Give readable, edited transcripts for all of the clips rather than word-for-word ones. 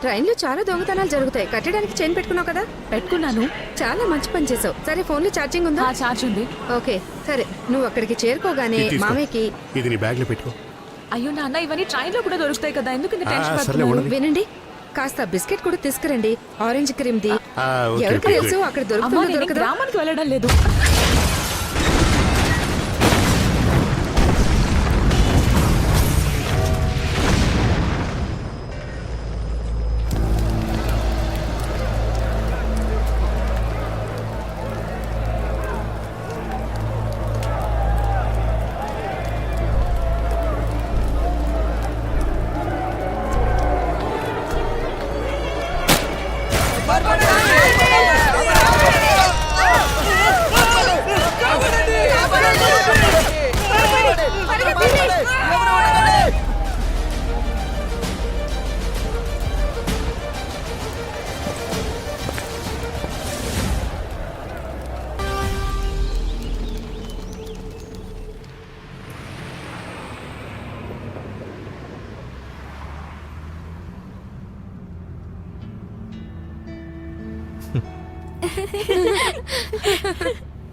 ట్రైన్లో చాలా దొంగతనాలు జరుగుతాయి. కట్టడానికి చైన్ పెట్టుకున్నావు కదా? పెట్టుకున్నాను. చాలా మంచి పని చేసావు. సరే, ఫోన్లో ఛార్జింగ్ ఉందా? ఛార్జ్ ఉంది. ఓకే, సరే, నువ్వు అక్కడికి చేరుకోగానే మామయ్యకి ఇది నీ బ్యాగ్ లో పెట్టుకో. అయ్యో నాన్న, ఇవన్నీ ట్రైన్ లో కూడా దొరుకుతాయి కదా, ఎందుకు ఇంత టెన్షన్ సర్లే, పడుతున్నారు? ఉండని. వినండి, కాస్త బిస్కెట్ కూడా తీసుకురండి. Orange cream the. ఓకే, ఎవరికి ఓకే, తెలుసు ఓకే. అక్కడ అమ్మా, దొరుకుతుందో నేను దొరకదా? గ్రామానికి వెళ్ళడం లేదు.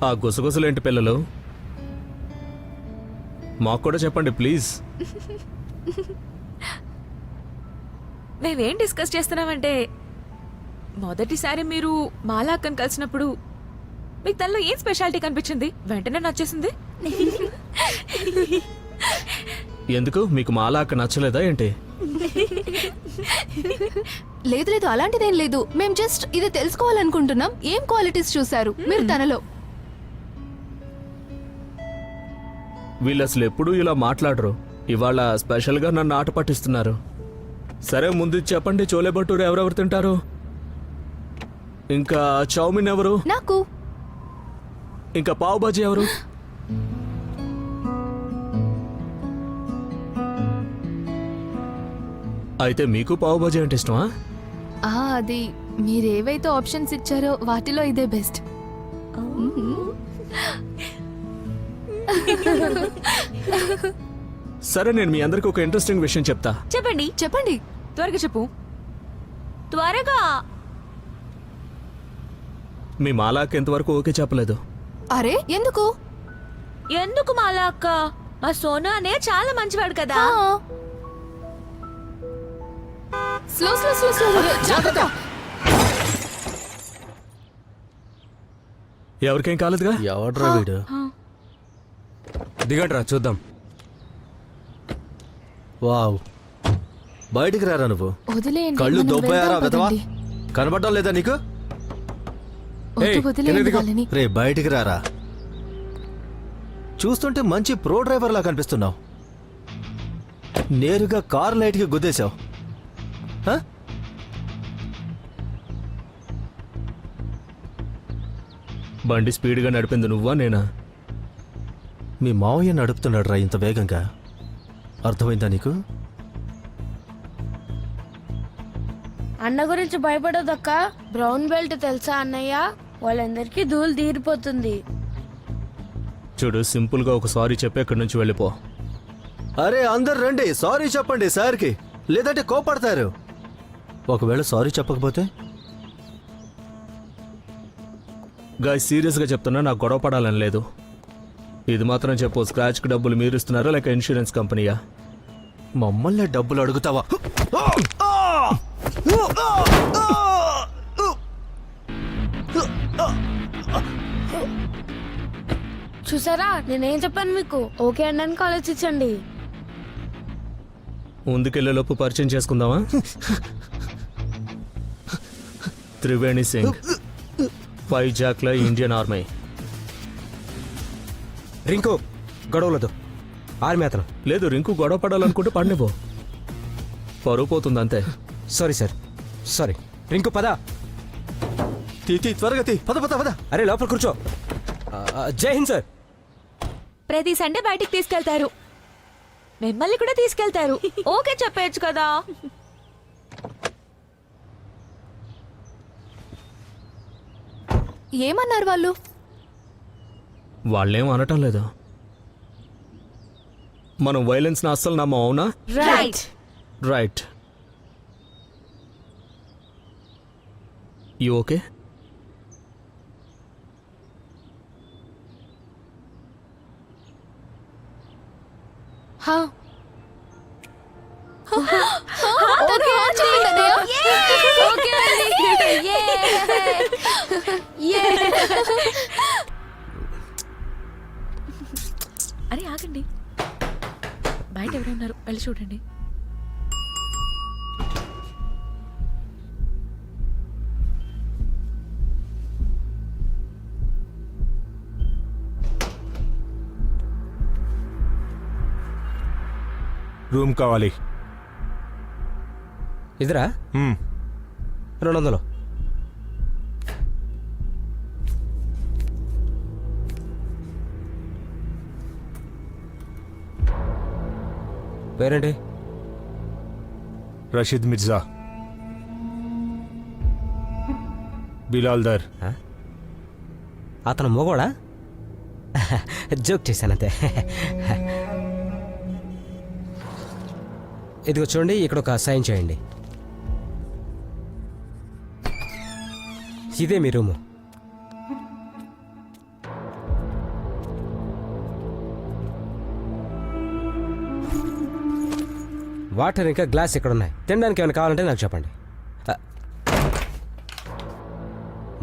ఆ గుసగుసలేంటి పిల్లలు? మాకు కూడా చెప్పండి ప్లీజ్. మేమేం డిస్కస్ చేస్తున్నామంటే, మొదటిసారి మీరు మాలా అక్కని కలిసినప్పుడు మీకు తనలో ఏం స్పెషాలిటీ కనిపించింది? వెంటనే నచ్చేసింది. ఎందుకు మీకు మాలా అక్క నచ్చలేదా ఏంటి? లేదు లేదు, అలాంటిదేం లేదు. మేం జస్ట్ ఇది తెలుసుకోవాలనుకుంటున్నాం. ఏం క్వాలిటీస్ చూసారు మీరు తనలో? వీళ్ళు అసలు ఎప్పుడూ ఇలా మాట్లాడరు. ఇవాళ స్పెషల్గా నన్ను ఆట పట్టిస్తున్నారు. సరే, ముందు ఇది చెప్పండి, చోలే భటూరే ఎవరెవరు తింటారు? ఇంకా చౌమిన్ ఎవరు? నాకు. ఇంకా పావ్ బాజీ ఎవరు? అయితే మీకు పావ్ బాజీ అంటే ఇష్టమా? అది మీరేవైతే ఆప్షన్స్ ఇచ్చారో వాటిలో ఇదే బెస్ట్. సరే, నేను మీ అందరికి ఒక ఇంట్రెస్టింగ్ విషయం చెప్తా. చెప్పండి చెప్పండి. త్వరగా చెప్పు, త్వరగా. మీ మాలాకి ఎంతవరకు ఓకే చెప్పలేదు. అరే ఎందుకు? ఎందుకు మాలా అక్క? మా సోనా అనే చాలా మంచివాడు కదా. Slow slow slow slow. జాగ్రత్త. ఎవరికేం కాలేదుగా? ఎవడ్రా వీడు? దిగట్రా చూద్దాం. వావ్, బయటికి రారా నువ్వు. వదిలేయండి, కళ్ళు మనం దొబ్బయారా వెళ్దాం వెదవా? పదండి. కనబడడం లేదా నీకు? వద్దు, వదిలేయండి కిందకి దిగు. వాళ్ళని. రే బయటికి రారా. చూస్తుంటే మంచి ప్రో డ్రైవర్ లా కనిపిస్తున్నావు. నేరుగా కార్ లైట్ కి గుద్దేశావు. హ? బండి స్పీడ్గా నడిపింది నువ్వా నేనా? మీ మావయ్య నడుపుతున్నాడు రా ఇంత వేగంగా. అర్థమైందా నీకు? అన్న గురించి భయపడదక్క. బ్రౌన్ బెల్ట్ తెలుసా అన్నయ్య? వాళ్ళందరికీ ధూళి తీరిపోతుంది. చూడు, సింపుల్గా ఒక సారీ చెప్పి ఎక్కడి నుంచి వెళ్ళిపో. అరే అందరు రండి, సారీ చెప్పండి సార్కి, లేదంటే కోపడతారు. ఒకవేళ సారీ చెప్పకపోతే? గాయస్, సీరియస్గా చెప్తున్నా, నాకు గొడవ పడాలని లేదు. ఇది మాత్రం చెప్పు, స్క్రాచ్కి డబ్బులు మీరు ఇస్తున్నారా లేక ఇన్సూరెన్స్ కంపెనీయా? మమ్మల్ని డబ్బులు అడుగుతావా? చూసారా, నేనేం చెప్పాను మీకు? ఓకే అన్నానికి ఆలోచించండి. ముందుకెళ్లేలోపు పరిచయం చేసుకుందామా? త్రివేణి సింగ్, వైజాగ్లో ఇండియన్ ఆర్మీ. రింకు గొడవలదు, ఆర్మీ అతను. లేదు, రింకు గొడవ పడాలనుకుంటే పడినిపో, పరువు పోతుంది అంతే. Sorry sir, sorry. రింకు పద. త్వరగా తీ, పద పద పద. అరే లోపల కూర్చో. జై హింద్ సార్. ప్రతి సండే బయటికి తీసుకెళ్తారు, మిమ్మల్ని కూడా తీసుకెళ్తారు. ఓకే చెప్పేయచ్చు కదా. ఏమన్నారు వాళ్ళు? వాళ్ళేం అనటం లేదు. మనం వైలెన్స్ ని అస్సలు నమ్మం, అవునా? రైట్. రైట్. You okay? హా అరే ఆగండి, బయట ఎవరు ఉన్నారు వెళ్ళి చూడండి. రూమ్ కావాలి. ఇదిరా 200. పేరేంటి? రషీద్ మిర్జా. బిలాల్దర్. అతను మొగోడా? జోక్ చేశానంతే. ఇదిగో చూడండి, ఇక్కడ ఒక సైన్ చేయండి. ఇదే మీ రూము. వాటర్ ఇంకా గ్లాస్ ఇక్కడ ఉన్నాయి. తినడానికి ఏమైనా కావాలంటే నాకు చెప్పండి.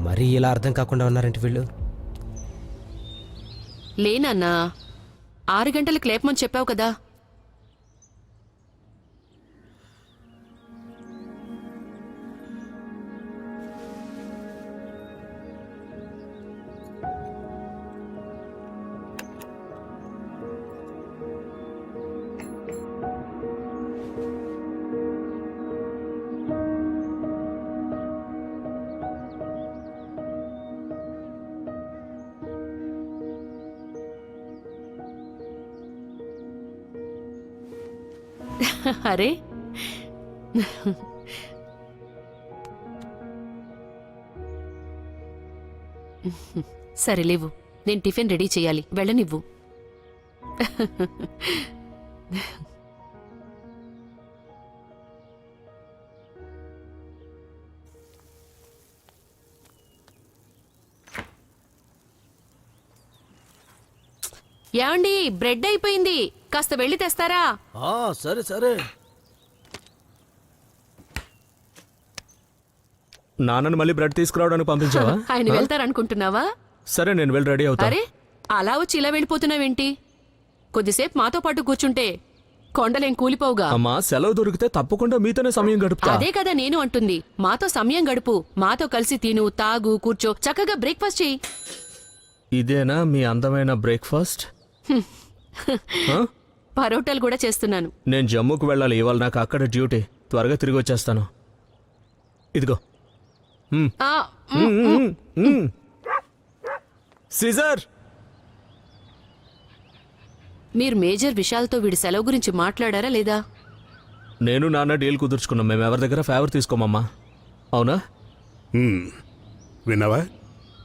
మరీ ఇలా అర్థం కాకుండా ఉన్నారంటే వీళ్ళు. లేనన్నా, 6 గంటలకు లేపమని చెప్పావు కదా. అరే సరే లేవు, నేను టిఫిన్ రెడీ చేయాలి, వెళ్ళనివ్వు. ఏమండి, బ్రెడ్ అయిపోయింది, కాస్త వెళ్ళి తెస్తారా? సరే సరే. నాన్నని మళ్ళీ బ్రెడ్ తీసుకురావడానికి పంపించావా? ఆయన వెళ్తారనుకుంటున్నావా? సరే, నేను వెళ్ళి రెడీ అవుతా. అరే, అలా వచ్చి ఇలా వెళ్ళిపోతున్నావేంటి? కొద్దిసేపు మాతో పాటు కూర్చుంటే కొండలేం కూలిపోవుగా. అమ్మా, సెలవు దొరికితే తప్పకుండా మీతోనే సమయం గడుపుతా. అదే కదా నేను అంటుంది. మాతో సమయం గడుపు, మాతో కలిసి తిను, తాగు, కూర్చో, చక్కగా బ్రేక్ఫాస్ట్ చెయ్యి. ఇదేనా మీ అందమైన బ్రేక్ఫాస్ట్? పరోటాలు కూడా చేస్తున్నాను. నేను జమ్మూకు వెళ్ళాలి ఇవాళ, నాకు అక్కడ డ్యూటీ. త్వరగా తిరిగి వచ్చేస్తాను. ఇదిగో. ఆ, సీజర్, మీరు మేజర్ విషయాలతో వీడి సెలవు గురించి మాట్లాడారా లేదా? నేను నాన్న డీల్ కుదుర్చుకున్నాం. మేము ఎవరి దగ్గర ఫేవర్ తీసుకోమమ్మా. అవునా? విన్నావా?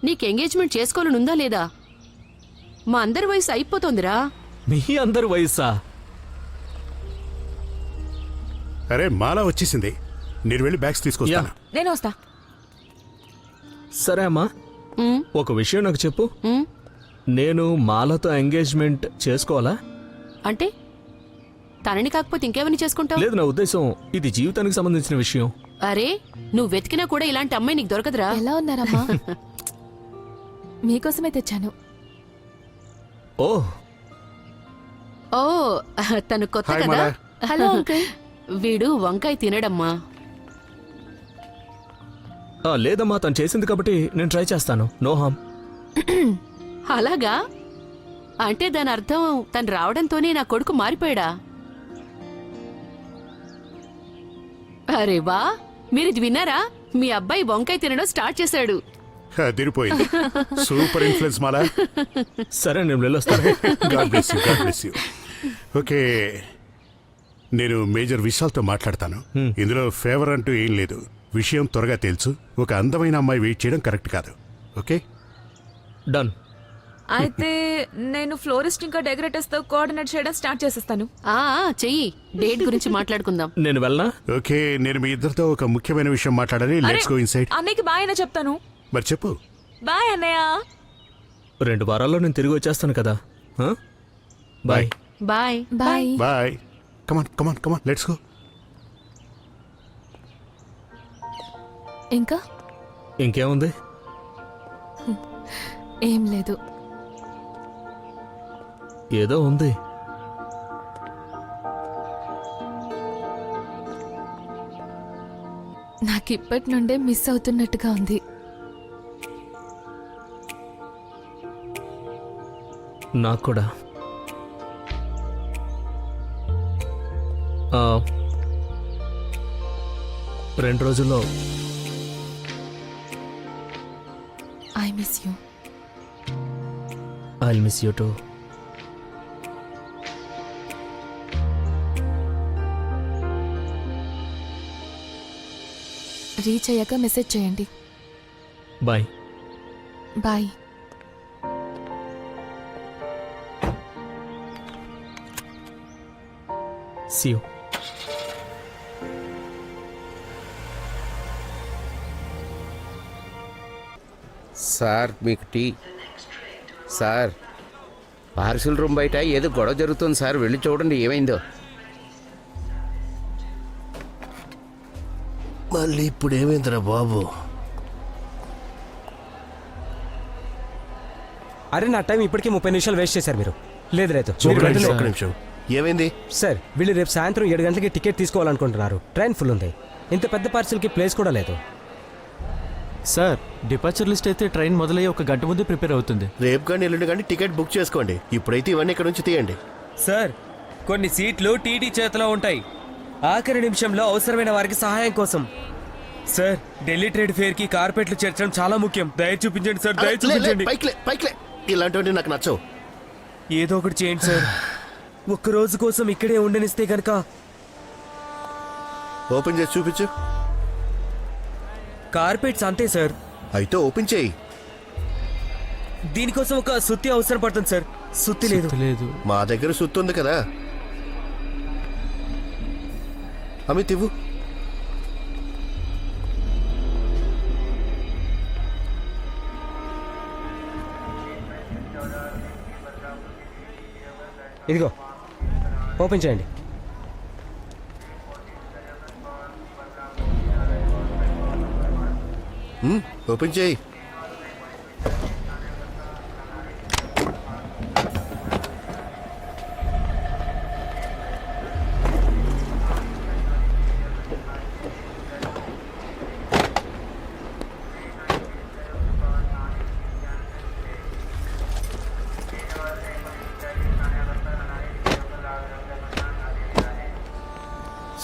నీకు ఎంగేజ్మెంట్ చేసుకోవాలనుందా లేదా? మా అందరి వయసు అయిపోతోందిరా. మీ అందరి వయసా? అరే, మాలా వచ్చేసింది. నేను వెళ్ళి బ్యాగ్స్ తీసుకొస్తాను. నేను వస్తా. సరే అమ్మా, ఉమ్, ఒక విషయం నాకు చెప్పు. ఉమ్, నేను మాలతో ఎంగేజ్మెంట్ చేసుకోవాలా? అంటే తనని కాకపోతే ఇంకెవరిని చేసుకుంటావు? లేదు, నా ఉద్దేశం ఇది జీవితానికి సంబంధించిన విషయం. అరే, నువ్వు వెతికినా కూడా ఇలాంటి అమ్మాయి నీకు దొరకదురా. ఎలా ఉన్నారమ్మా? మీకోసమే తెచ్చాను. ఓ ఓ, తను కొత్త హాయ్ కదా. మాలా. Hello uncle. వీడు వంకాయ తినడమ్మా. లేదమ్మా, తను చేసింది కాబట్టి నేను ట్రై చేస్తాను. No harm. అలాగా? అంటే దాని అర్థం తను రావడంతోనే నా కొడుకు మారిపోయాడా? అరే వా, మీరు ఇది విన్నారా? మీ అబ్బాయి వంకాయ తినడం స్టార్ట్ చేశాడు. అదిరిపోయింది. సూపర్ ఇన్ఫ్లుయెన్స్ మాలా. సరే, నేను వెళ్ళొస్తాను. God bless you, God bless you. Okay, నేను మేజర్ విశాల్తో మాట్లాడతాను. ఇందులో ఫేవర్ అంటూ ఏం లేదు. విషయం త్వరగా తెలుసు. ఒక అందమైన అమ్మాయి వెయిట్ చేయడం కరెక్ట్ కాదు. Okay, done. అయితే నేను ఫ్లోరిస్ట్ ఇంకా డెకరేటర్స్ తో కోఆర్డినేట్ చేయడం స్టార్ట్ చేసేస్తాను. చెయ్యి. డేట్ గురించి మాట్లాడుకుందాం. నేను వెళ్ళనా? ఓకే, నేను మీ ఇద్దరితో ఒక ముఖ్యమైన విషయం మాట్లాడాలి. Let's go inside. అన్నయ్యకి బాయ్ అని చెప్తాను. మరి చెప్పు. బాయ్ అన్నయ్య. 2 వారాల్లో నేను తిరిగి వచ్చేస్తాను కదా. Bye. Bye. Bye. Bye. Come on come on come on, let's go. ఇంకా ఇంకేముంది? ఏం లేదు. ఏదో ఉంది. నాకు ఇప్పటి నుండే మిస్ అవుతున్నట్టుగా ఉంది. నాకు కూడా. 2 రోజుల్లో I miss you. I'll miss you too. Reach అయ్యాక మెసేజ్ చేయండి. Bye. Bye. See you. Sir మీకు టీ. సార్ పార్సిల్ రూమ్ బయట ఏదో గొడవ జరుగుతుంది సార్, వెళ్ళి చూడండి ఏమైందో. మళ్ళీ ఇప్పుడు ఏమైందిరా బాబు? అరే నా టైం ఇప్పటికీ 30 నిమిషాలు వేస్ట్ చేశారు మీరు. లేదు లేదు ఒక్క నిమిషం. ఏమైంది సార్, వీళ్ళు రేపు సాయంత్రం 7 గంటలకి టికెట్ తీసుకోవాలనుకుంటున్నారు. ట్రైన్ ఫుల్ ఉంది. ఇంత పెద్ద పార్సిల్కి ప్లేస్ కూడా లేదు. సార్ డిపార్చర్ లిస్ట్ అయితే ట్రైన్ మొదలయ్యే 1 గంట ముందే ప్రిపేర్ అవుతుంది. రేపు కానీ ఎల్లుండి కానీ టికెట్ బుక్ చేసుకోండి. ఇప్పుడైతే ఇవన్నీ ఇక్కడ నుంచి తీయండి. సార్, కొన్ని సీట్లు టీటీ చేతిలో ఉంటాయి. ఆఖరి నిమిషంలో అవసరమైన వారికి సహాయం కోసం. సార్, ఢిల్లీ ట్రేడ్ ఫేర్ కి కార్పెట్లు చేర్చడం చాలా ముఖ్యం. దయ చూపించండి సార్, దయ చూపించండి. పైకిలే. ఇలాంటివన్నీ నాకు నచ్చవు. ఏదో ఒకటి చేయండి సార్. ఒక్క రోజు కోసం ఇక్కడే ఉండనిస్తే గనక. ఓపెన్ చేసి చూపించు. కార్పెట్స్ అంతే సార్. అయితే ఓపెన్ చేయి. దీనికోసం ఒక సుత్తి అవసరం పడుతుంది సార్. సుత్తి లేదు. మా దగ్గర సుత్తి ఉంది కదా. అమిత్ ఇవ్వు. ఇదిగో ఓపెన్ చేయండి. ఓపెన్ చేయి.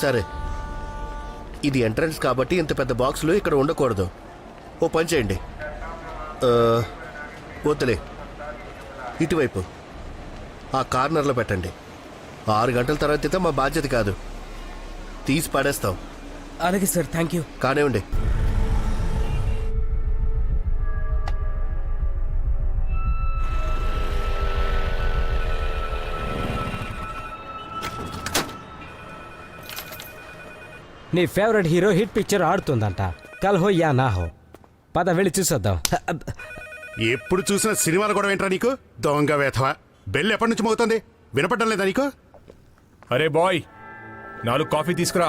సరే, ఇది ఎంట్రన్స్ కాబట్టి ఇంత పెద్ద బాక్సులు ఇక్కడ ఉండకూడదు. ఓ పని చేయండి, వద్దులే, ఇటువైపు ఆ కార్నర్లో పెట్టండి. 6 గంటల తర్వాత అయితే మా బాధ్యత కాదు, తీసి పడేస్తాం. అలాగే సార్, థ్యాంక్ యూ. కానివ్వండి. నీ ఫేవరెట్ హీరో హిట్ పిక్చర్ ఆడుతుందంట. కల్ హో యా నా హో. పద వెళ్ళి చూసొద్దాం. ఎప్పుడు చూసినా సినిమాలు కూడా ఏంట్రా నీకు? దొంగ వేధవా. బెల్ ఎప్పటి నుంచి మోగుతుంది? వినపడడం లేదా నీకు? అరే బాయ్, 4 కాఫీ తీసుకురా.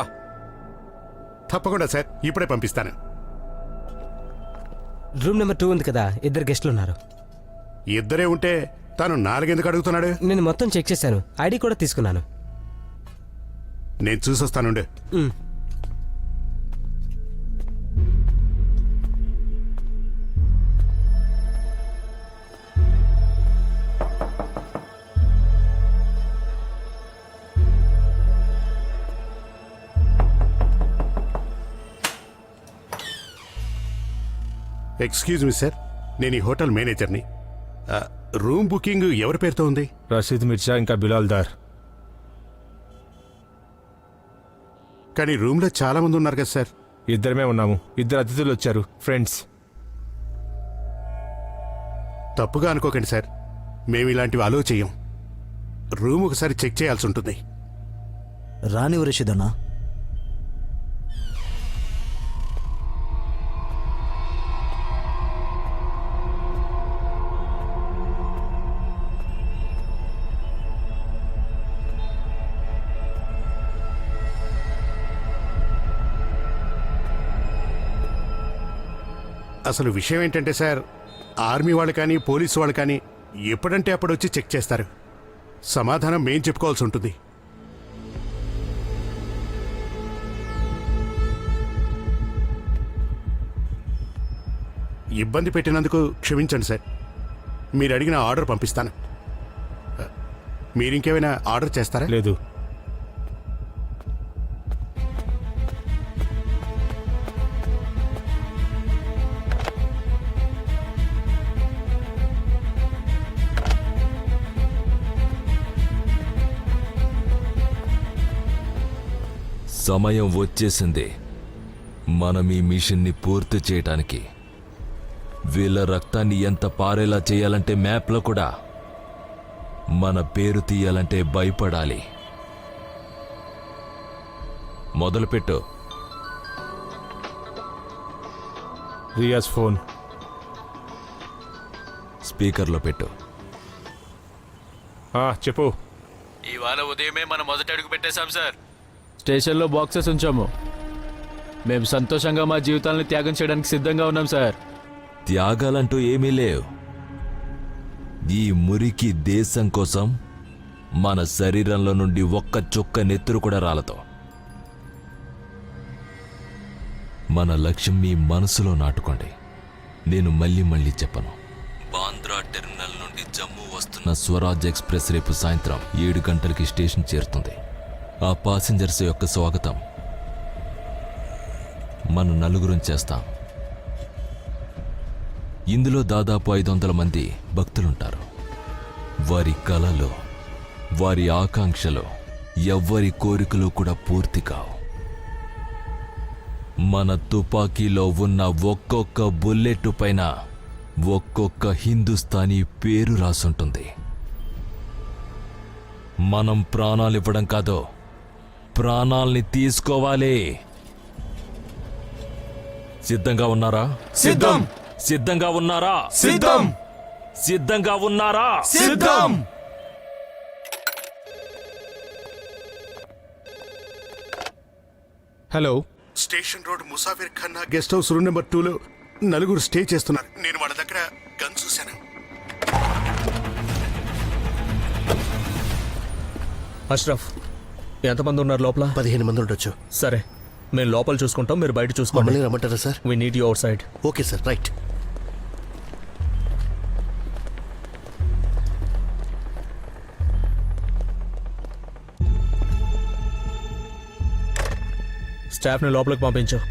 తప్పకుండా సార్, ఇప్పుడే పంపిస్తాను. రూమ్ నెంబర్ 2 ఉంది కదా, 2 గెస్టులు ఉన్నారు. ఇద్దరే ఉంటే తను 4 ఎందుకు అడుగుతున్నాడు? నేను మొత్తం చెక్ చేశాను, ఐడి కూడా తీసుకున్నాను. నేను చూసొస్తానుండే. ఎక్స్క్యూజ్ మీ సార్, నేను ఈ హోటల్ మేనేజర్ని. రూమ్ బుకింగ్ ఎవరి పేరుతో ఉంది? రషీద్ మిర్జా ఇంకా బిలాల్ దార్. కానీ రూమ్లో చాలా మంది ఉన్నారు కదా సార్. ఇద్దరమే ఉన్నాము. 2 అతిథులు వచ్చారు, ఫ్రెండ్స్. తప్పుగా అనుకోకండి సార్, మేము ఇలాంటివి అలో చెయ్యం. రూమ్ ఒకసారి చెక్ చేయాల్సి ఉంటుంది. రానివ్వు రషీద్ అన్న. అసలు విషయం ఏంటంటే సార్, ఆర్మీ వాళ్ళు కానీ పోలీసు వాళ్ళు కానీ ఎప్పుడంటే అప్పుడు వచ్చి చెక్ చేస్తారు. సమాధానం మేం చెప్పుకోవాల్సి ఉంటుంది. ఇబ్బంది పెట్టినందుకు క్షమించండి సార్. మీరు అడిగిన ఆర్డర్ పంపిస్తాను. మీరు ఇంకేమైనా ఆర్డర్ చేస్తారా? లేదు. సమయం వచ్చేసింది. మనం ఈ మిషన్ని పూర్తి చేయటానికి. వీళ్ళ రక్తాన్ని ఎంత పారేలా చేయాలంటే మ్యాప్లో కూడా మన పేరు తీయాలంటే భయపడాలి. మొదలుపెట్టు. రియాజ్ ఫోన్ స్పీకర్లో పెట్టు. చెప్పు. ఇవాళ ఉదయమే మనం మొదటి అడుగు పెట్టేశాం సార్. స్టేషన్లో బాక్సెస్ ఉంచాము. మేము సంతోషంగా మా జీవితాలను త్యాగం చేయడానికి సిద్ధంగా ఉన్నాం సార్. త్యాగాలంటూ ఏమీ లేవు. ఈ మురికి దేశం కోసం మన శరీరంలో నుండి ఒక్క చుక్క నెత్తురు కూడా రాలతో. మన లక్ష్యం మీ మనసులో నాటుకోండి. నేను మళ్ళీ మళ్ళీ చెప్పను. బాంద్రా టెర్మినల్ నుండి జమ్మూ వస్తున్న స్వరాజ్ ఎక్స్ప్రెస్ రేపు సాయంత్రం 7 గంటలకి స్టేషన్ చేరుతుంది. ఆ పాసింజర్స్ యొక్క స్వాగతం మనం నలుగురం చేస్తాం. ఇందులో దాదాపు 500 మంది భక్తులుంటారు. వారి కలలు, వారి ఆకాంక్షలు, ఎవ్వరి కోరికలు కూడా పూర్తి కావు. మన తుపాకీలో ఉన్న ఒక్కొక్క బుల్లెట్ పైన ఒక్కొక్క హిందుస్థానీ పేరు రాసుంటుంది. మనం ప్రాణాలివ్వడం కాదు, ప్రాణాల్ని తీసుకోవాలి. సిద్ధంగా ఉన్నారా? సిద్ధం. సిద్ధంగా ఉన్నారా? సిద్ధం. సిద్ధంగా ఉన్నారా? సిద్ధం. Hello. Station road Musafir Khanna guest house room number 2లో నలుగురు స్టే చేస్తున్నారు. నేను వాళ్ళ దగ్గర గన్ చూశాను. అష్రఫ్, ఎంతమంది ఉన్నారు లోపల? 15 మంది ఉండొచ్చు. సరే, మేము లోపల చూసుకుంటాం, మీరు బయట చూసుకోండి. మమ్మల్ని రమ్మంటారా సార్? వి నీడ్ యు అవుట్ సైడ్. Okay sir, right. స్టాఫ్ని లోపలికి పంపించు.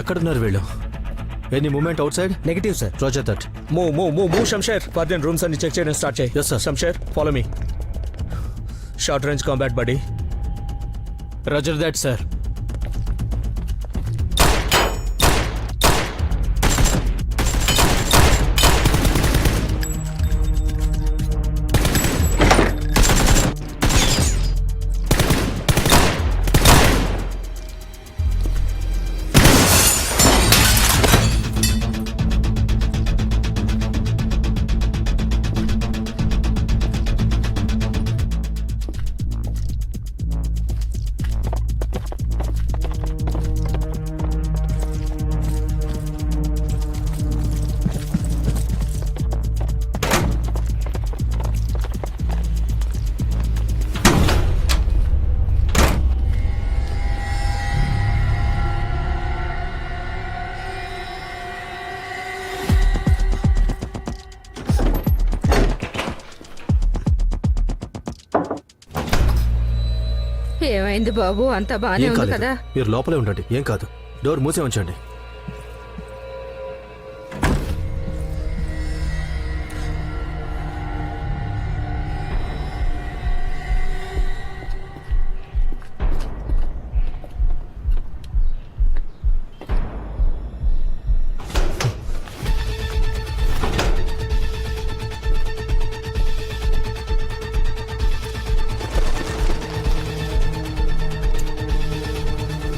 ఎక్కడున్నారు వీళ్ళు? ఎనీ మూమెంట్ అవుట్ సైడ్? Negative sir. Roger that. Move Shamsher. Further rooms అన్ని చెక్ చేయడం స్టార్ట్ చేయి. Yes, sir. Shamsher, follow me. Short range combat buddy. Roger that sir. ఏమైంది బాబు, అంతా బానే ఏం ఉంది కాలేదు. కదా? మీరు లోపలే ఉండండి, ఏం కాదు. డోర్ మూసే ఉంచండి.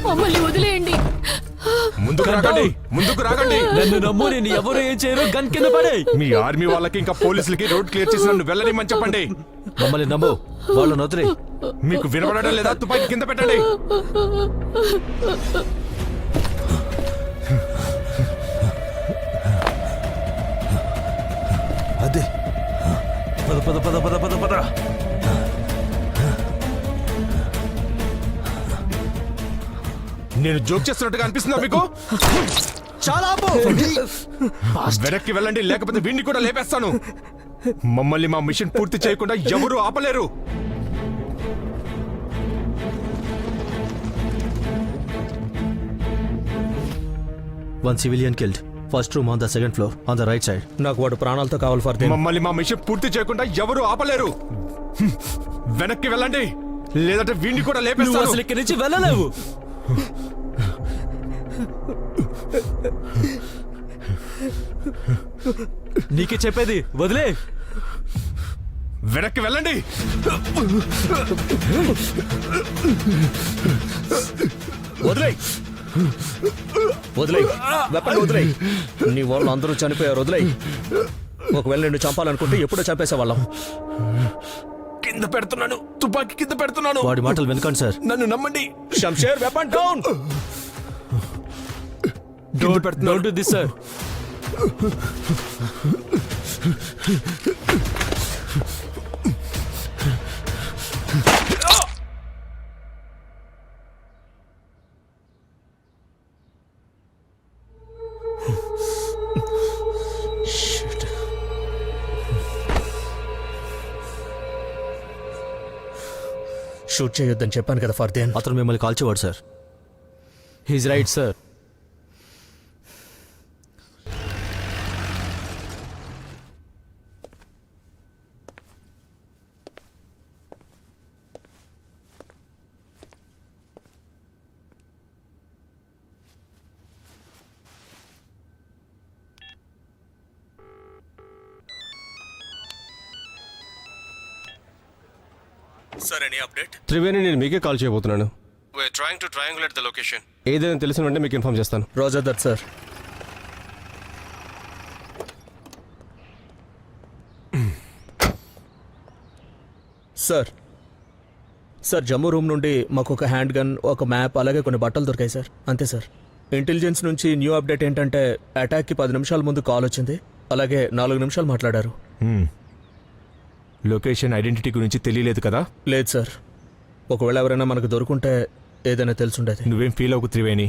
మమ్మల్ని వదిలేయండి. ముందుకు రాగండి, ముందుకు రాగండి. నన్ను నమ్ము, నేను ఎవరు ఏం చేయరు. గన్ కింద పడే. మీ ఆర్మీ వాళ్ళకి ఇంకా పోలీసులకి రోడ్ క్లియర్ చేసి నన్ను వెళ్ళనిమని చెప్పండి. మమ్మల్ని నమ్ము, వాళ్ళని వదిలే. మీకు వినబడడం లేదా? తుపాకీ కింద పెట్టండి. అదే పద పద పద పద పద పద. నేను జోక్ చేస్తున్నట్టుగా అనిపిస్తుందా మీకు? చాలా వెనక్కి వెళ్ళండి, లేకపోతే వీడిని కూడా లేపేస్తాను. మమ్మల్ని మా మిషన్ పూర్తి చేయకుండా ఎవరు ఆపలేరు. One civilian killed. First room on the second floor, on the right side. నాకు వాడు ప్రాణాలతో కావాలి ఫర్దీన్. మమ్మల్ని మా మిషన్ పూర్తి చేయకుండా ఎవరు ఆపలేరు. వెనక్కి వెళ్ళండి, లేదంటే వీడిని కూడా లేపేస్తాను. అసలు ఇక్కడి నుంచి వెళ్ళలేవు. నీకే చెప్పేది, వదిలే. వెనక్కి వెళ్ళండి. వదిలే వదిలే వెపన్ వదిలే. నీ వాళ్ళు అందరూ చనిపోయారు, వదిలే. ఒకవేళ నిన్ను చంపాలనుకుంటే ఎప్పుడో చంపేసేవాళ్ళం. కింద పెడుతున్నాను, తుపాకీ కింద పెడుతున్నాను. వాడి మాటలు వినకండి సార్. నన్ను నమ్మండి. Shamsher, weapon down. Don't do this sir. Shoot చేయొద్దని చెప్పాను కదా ఫర్దేన్. అతను మిమ్మల్ని కాల్చేవాడు sir. He's right sir. Sir, any update? Triveni, నేను మీకే కాల్ చేయబోతున్నాను. We're trying to triangulate the location. ఏదైనా తెలిసిన వెంటనే మీకు ఇన్ఫార్మ్ చేస్తాను. Roger that sir. Sir sir, Jammu room నుండి మాకు ఒక హ్యాండ్ గన్, ఒక మ్యాప్, అలాగే కొన్ని బట్టలు దొరికాయి సార్. అంతే సార్. ఇంటెలిజెన్స్ నుంచి న్యూ అప్డేట్ ఏంటంటే అటాక్కి 10 నిమిషాల ముందు కాల్ వచ్చింది, అలాగే 4 నిమిషాలు మాట్లాడారు. లొకేషన్ ఐడెంటిటీ గురించి తెలియలేదు కదా? లేదు సార్. ఒకవేళ ఎవరైనా మనకు దొరుకుంటే ఏదైనా తెలుసుండేది. నువ్వేం ఫీల్ అవ్వకు Triveni.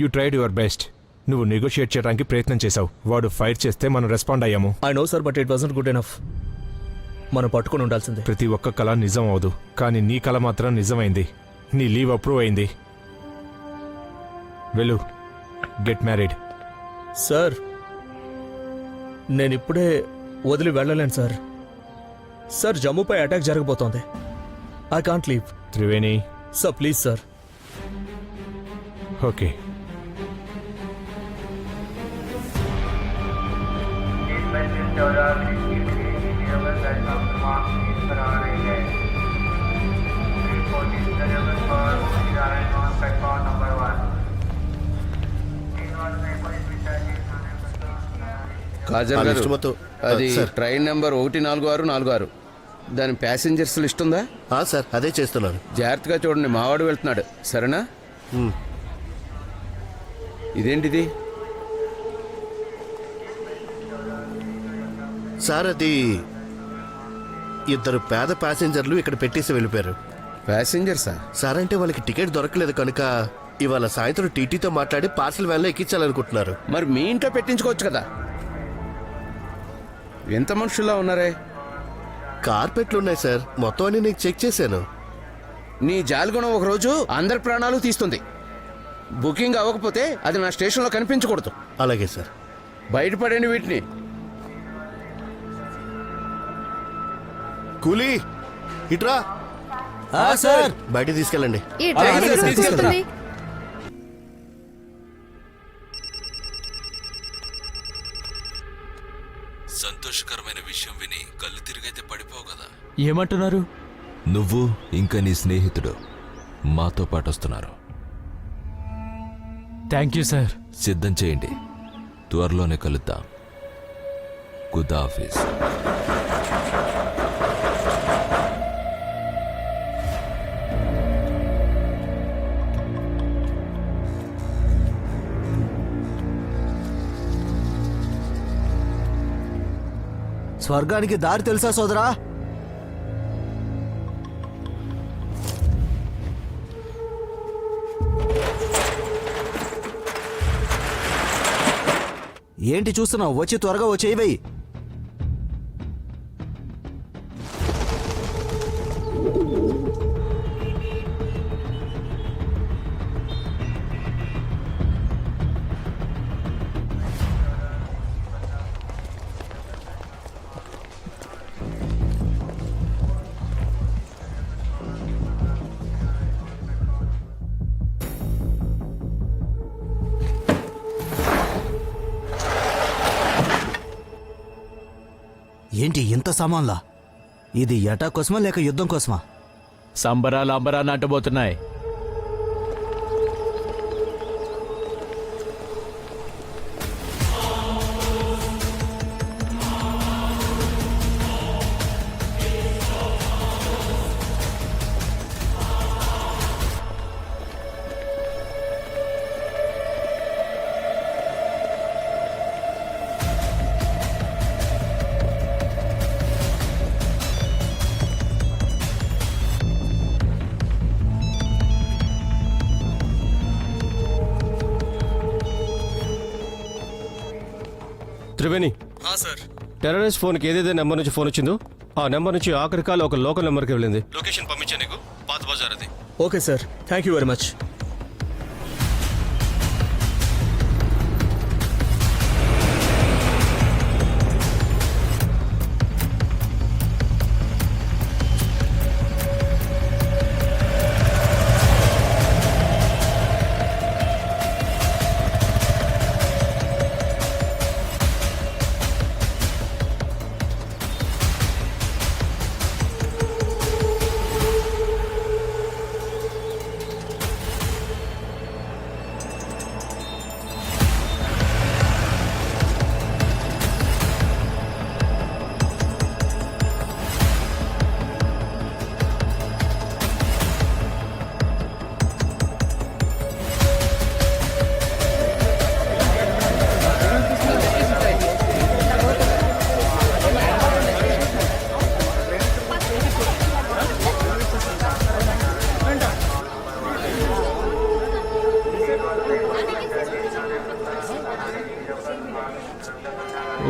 You tried your best. నువ్వు నెగోషియేట్ చేయడానికి ప్రయత్నం చేశావు. వాడు ఫైర్ చేస్తే మనం రెస్పాండ్ అయ్యాము. I know sir, but it wasn't good enough. మనం పట్టుకుని ఉండాల్సిందే. ప్రతి ఒక్క కళ నిజం అవదు, కానీ నీ కళ మాత్రం నిజమైంది. నీ లీవ్ అప్రూవ్ అయింది. వెళ్ళు, గెట్ మ్యారీడ్. సార్, నేను ఇప్పుడే వదిలి వెళ్ళలేను సార్. సార్, జమ్మూపై అటాక్ జరగబోతోంది. I can't leave. Triveni sir, please sir. Okay. Kajal గారు, అది ట్రైన్ నెంబర్ 14646. దాని ప్యాసింజర్స్ లిస్ట్ ఉందా? సార్, అదే చేస్తున్నాను. జాగ్రత్తగా చూడండి, మావాడు వెళ్తున్నాడు. సరేనా? ఇదేంటిది? సార్, అది ఇద్దరు పేద ప్యాసింజర్లు ఇక్కడ పెట్టేసి వెళ్ళిపోయారు. ప్యాసింజర్సా? సార్, అంటే వాళ్ళకి టికెట్ దొరకలేదు కనుక ఇవాళ సాయంత్రం టీటీతో మాట్లాడి పార్సల్ వ్యాన్లో ఎక్కించాలనుకుంటున్నారు. మరి మీ ఇంట్లో పెట్టించుకోవచ్చు కదా. ఎంత మనుషుల్లా ఉన్నారే. కార్పెట్లు ఉన్నాయి సార్, మొత్తం అన్ని నేను చెక్ చేశాను. నీ జాలిగుణం ఒక రోజు అందరి ప్రాణాలు తీస్తుంది. బుకింగ్ అవ్వకపోతే అది నా స్టేషన్లో కనిపించకూడదు. అలాగే సార్. బయటపడండి వీటిని. కూలీ ఇట్రా. సార్ బయట తీసుకెళ్ళండి. ఈ ట్రైన్ ఎక్కడ తీసుకెళ్తుంది? సంతోషకరమైన విషయం విని కళ్ళు తిరిగైతే పడిపోవు కదా. ఏమంటున్నారు? నువ్వు ఇంకా నీ స్నేహితుడు మాతో పాటు వస్తున్నారు. Thank you sir. సిద్ధం చేయండి, త్వరలోనే కలుద్దాం. ఖుదాఫీజ్. స్వర్గానికి దారి తెలుసా సోదరా? ఏంటి చూస్తున్నావు? వచ్చి త్వరగా వచ్చేయి. ఏంటి ఇంత సామాన్లా? ఇది ఎటా కోసమా లేక యుద్ధం కోసమా? సంబరాలు అంబరాన్ని అంటబోతున్నాయి. త్రివేణి, సార్. టెర్రరిస్ట్ ఫోన్కి ఏదైతే నెంబర్ నుంచి ఫోన్ వచ్చిందో ఆ నెంబర్ నుంచి ఆఖరి కాల్ ఒక లోకల్ నెంబర్కి వెళ్ళింది. లొకేషన్ పంపించా నీకు. పాత బజార్ అది. Okay sir, thank you very much.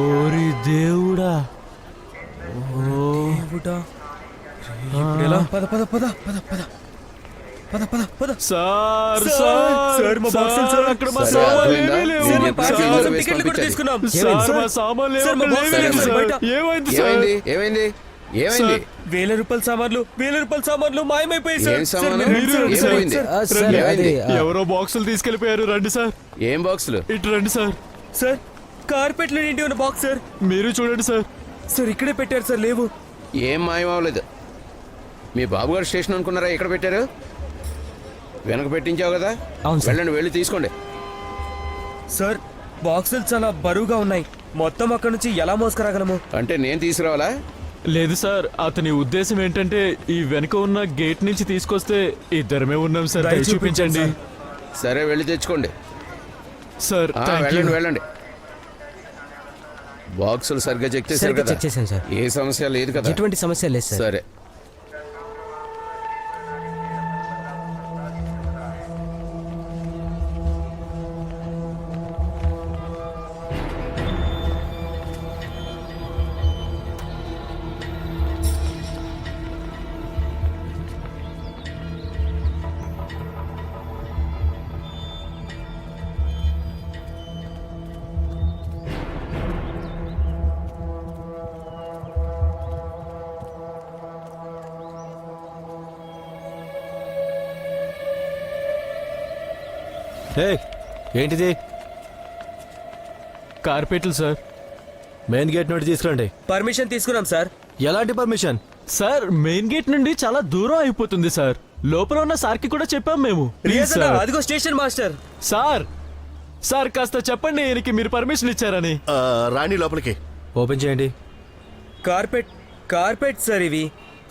ఓరి దేవుడా. పద పద పద పద పద పద పద పద. సార్ సార్, మా బాక్సులు సార్. అక్కడ మా సరే, సామాన్లు అర్థమైందా? ఏమీ లేవు. నేను చెప్పాను, సార్, ఇందులో వేసి టికెట్లు కూడా పంపించాలి. తీసుకున్నాం. సార్, మా సామాన్లు సార్, మా ఏమీ బాక్సులు లేవు సార్, సార్. బయట. ఏమైంది సార్? ఏమైంది ఏమైంది ఏమైంది? 1000 రూపాయల సామాన్లు, 1000 రూపాయల సామాన్లు మాయమైపోయాయి సార్. ఏం సార్, సామాను? మీరు రండి సార్. ఏమైంది? రండి. ఏమైంది? ఎవరో బాక్సులు తీసుకెళ్లిపోయారు. రండి సార్. ఏం బాక్సులు? ఇటు రండి సార్. సార్, కార్పెట్లో నిండి ఉన్న బాక్స్ సార్. మీరు చూడండి సార్. సార్, ఇక్కడే పెట్టారు సార్. లేవు. ఏం మాయం అవ్వలేదు. మీ బాబుగారు స్టేషన్ అనుకున్నారా? ఎక్కడ పెట్టారు? వెనక పెట్టించావు కదా. వెళ్ళండి, వెళ్ళి తీసుకోండి. సార్, బాక్సులు చాలా బరువుగా ఉన్నాయి. మొత్తం అక్కడ నుంచి ఎలా మోసుకురాగలము? అంటే నేను తీసుకురావాలా? లేదు సార్, అతని ఉద్దేశం ఏంటంటే ఈ వెనక ఉన్న గేట్ నుంచి తీసుకొస్తే ఇద్దరమే ఉన్నాం సార్. దయ దయ చూపించండి సరే, వెళ్ళి తెచ్చుకోండి. సార్. Thank you. వెళ్ళండి వెళ్ళండి. బాక్సులు సరిగ్గా చెక్ చేశారు కదా? ఏ సమస్య లేదు కదా? ఎటువంటి సమస్య లేదు సార్. సరే. ఏంటిది? కార్పెట్లు సార్. మెయిన్ గేట్ నుండి తీసుకురండి. పర్మిషన్ తీసుకున్నాం సార్. ఎలాంటి పర్మిషన్? సార్ మెయిన్ గేట్ నుండి చాలా దూరం అయిపోతుంది సార్. లోపల ఉన్న సార్కి కూడా చెప్పాం మేము. Please sir. అదిగో స్టేషన్ మాస్టర్. సార్ సార్ కాస్త చెప్పండి ఈయనకి మీరు పర్మిషన్ ఇచ్చారని. రాణి లోపలికి. ఓపెన్ చేయండి. కార్పెట్ సార్ ఇవి.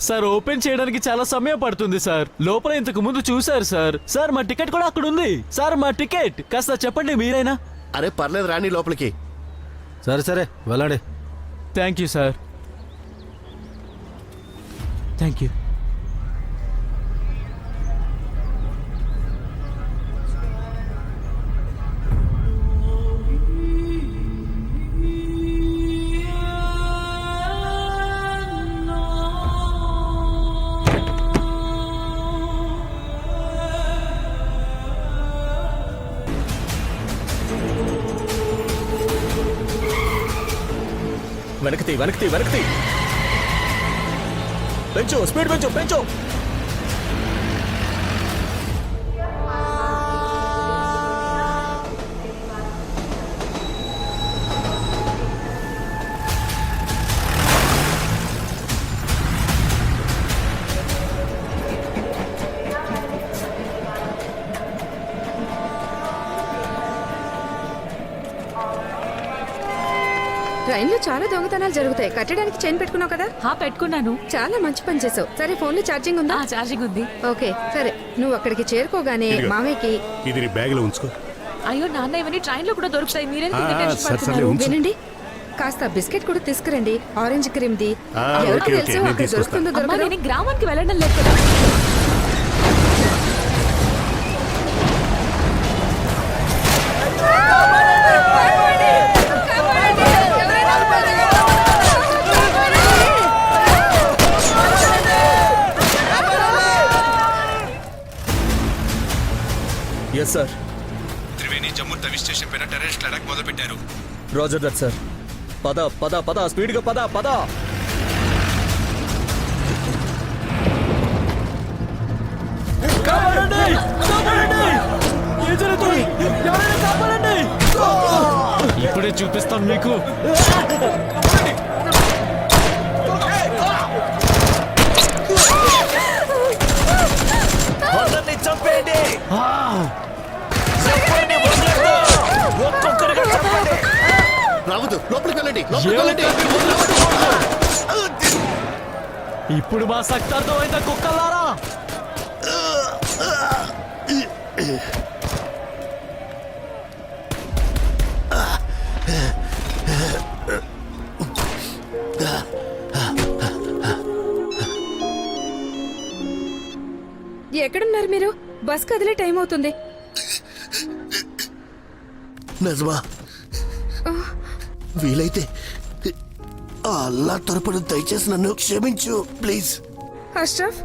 సార్ ఓపెన్ చేయడానికి చాలా సమయం పడుతుంది సార్. లోపల ఇంతకు ముందు చూసారు సార్. సార్ మా టికెట్ కూడా అక్కడ ఉంది సార్. మా టికెట్ కాస్త చెప్పండి మీరైనా. అరే పర్లేదు, రాణి లోపలికి. సరే వెళ్ళండి. Thank you sir. Thank you. వెనక్కి పెంచు, స్పీడ్ పెంచు. ట్రైన్లో చాలా దొంగతనాలు జరుగుతాయి. కట్టడానికి చైన్ పెట్టుకున్నావు కదా? పెట్టుకున్నాను. చాలా మంచి పని చేసావు. సరే ఫోన్లో ఛార్జింగ్ ఉందా? ఛార్జింగ్ ఉంది. ఓకే సరే, నువ్వు అక్కడికి చేరుకోగానే ఇదిగో. మామయ్యకి ఇది నీ బ్యాగ్ లో ఉంచుకో. అయ్యో నాన్న, ఇవన్నీ ట్రైన్ లో కూడా దొరుకుతాయి. మీరేందుకు ఇంత ఆ, టెన్షన్ సరే, పడుతున్నారు? ఉంచు. వినండి, కాస్త బిస్కెట్ కూడా తీసుకురండి. Orange cream the. ఓకే, ఎవరికి ఓకే, తెలుసు నేను అక్కడ తీసుకొస్తాను. దొరుకుతుందో అమ్మా, దొరకదో? నేను ఈ గ్రామానికి వెళ్ళడం లేదు కదా. Yes sir. Triveni Jammu Tawi station పైన టెర్రరిస్ట్ అటాక్ మొదలు పెట్టారు. Roger that sir. పద స్పీడ్గా పద. ఇప్పుడే చూపిస్తాను మీకు. చంపేయండి. రావద్దు, లోపలికి వెళ్ళండి. ఇప్పుడు మా సక్తార్థం అయితే కుక్కలారా. ఎక్కడున్నారు మీరు? బస్ కదిలే టైం అవుతుంది. నజ్మా, వీలైతే ఆ అల్లా తరపున దయచేసి నన్ను క్షమించు please. Ashraf,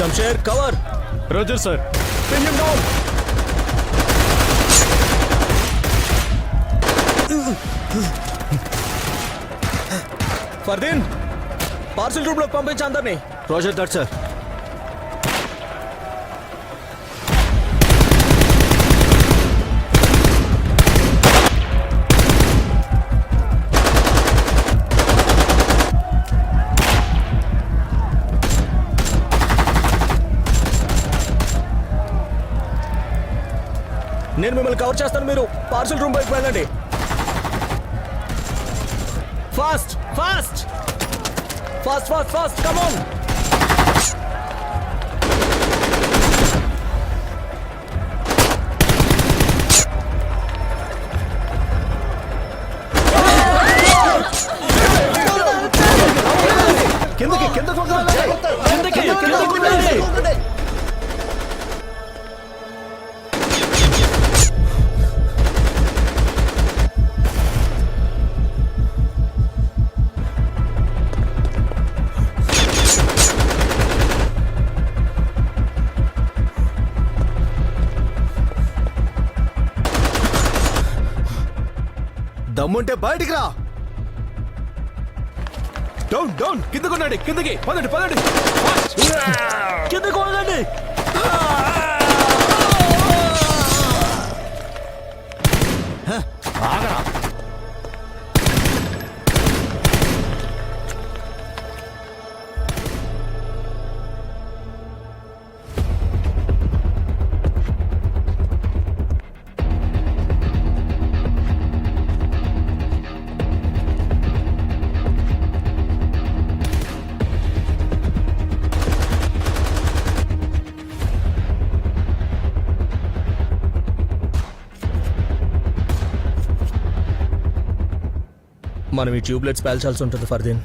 Shamsher cover. Roger sir. Pin him down. Fardeen, parcel room लोग पंपिंच अंदर नहीं. Roger that sir. నేను మిమ్మల్ని కవర్ చేస్తాను, మీరు పార్సల్ రూమ్ బయటకు వెళ్ళండి. Fast fast fast fast fast come on. కిందకి కిందకి కిందకి కిందకి దమ్ముంటే బయటికి రా. డౌన్ డౌన్ కిందకున్నాడు కిందకి పదండి పదండి కిందకి వంగండి. ఆగరా మనం ఈ ట్యూబ్లెట్స్ పేల్చాల్సి ఉంటుంది ఫర్దీన్.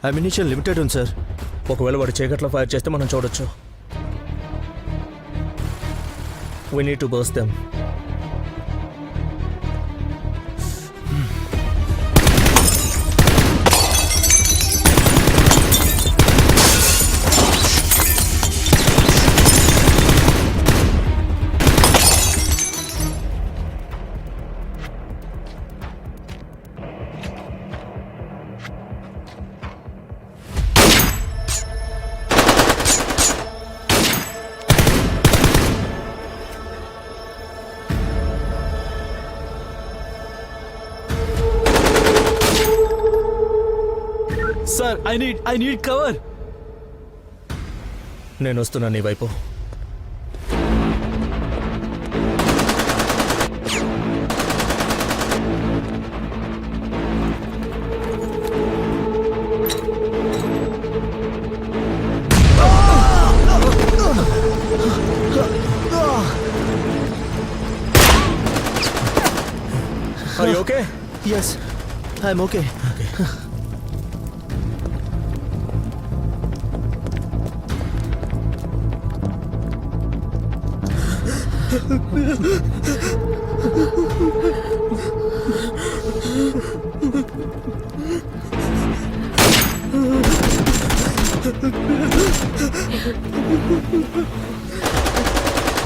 అమ్యునిషన్ లిమిటెడ్ ఉంది సార్. ఒకవేళ వాడు చీకట్లో ఫైర్ చేస్తే మనం చూడొచ్చు. We need to burst them. Sir I need cover. నేను వస్తున్నా నీ వైపు. Are you okay? Yes, I'm okay.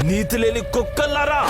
నీతి లేని కుక్కల్లారా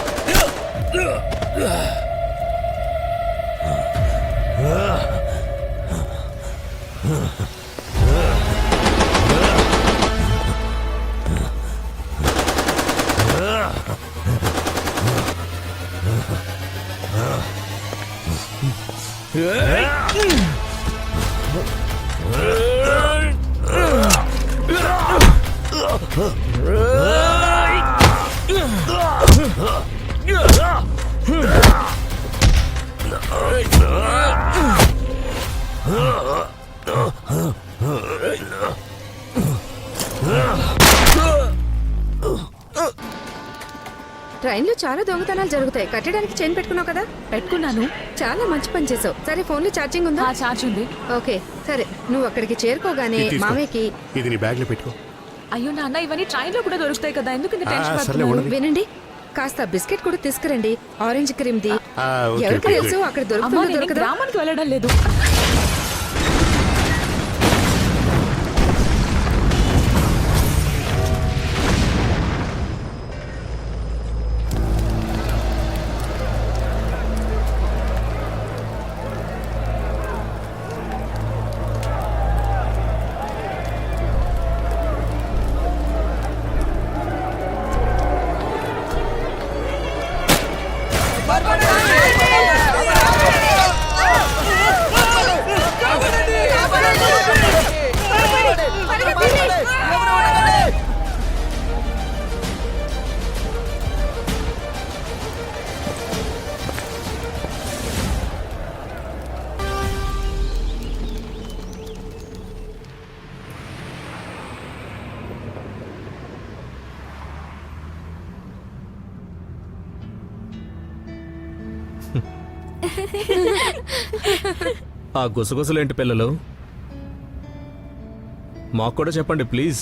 ట్రైన్లో చాలా దొంగతనాలు జరుగుతాయి. కట్టడానికి చైన్ పెట్టుకున్నావు కదా? పెట్టుకున్నాను. చాలా మంచి పని చేసావు. సరే ఫోన్లో ఛార్జింగ్ ఉందా? ఛార్జ్ ఉంది. ఓకే సరే, నువ్వు అక్కడికి చేరుకోగానే ఇది తీసుకో. మామయ్యకి ఇది నీ బ్యాగ్ లో పెట్టుకో. అయ్యో నాన్న, ఇవన్నీ ట్రైన్ లో కూడా దొరుకుతాయి కదా, ఎందుకు ఇంత టెన్షన్ సర్లే, పడుతున్నావు? ఉండని. వినండి, కాస్త బిస్కెట్ కూడా తీసుకురండి. Orange cream the. ఓకే, ఎవరికి ఓకే, తెలుసు గుడ్. అక్కడ అమ్మా, దొరుకుతుందో నేను దొరకదా? గ్రామానికి వెళ్ళడం లేదు. ఆ గుసగుసలేంటి పిల్లలు? మాకు కూడా చెప్పండి ప్లీజ్.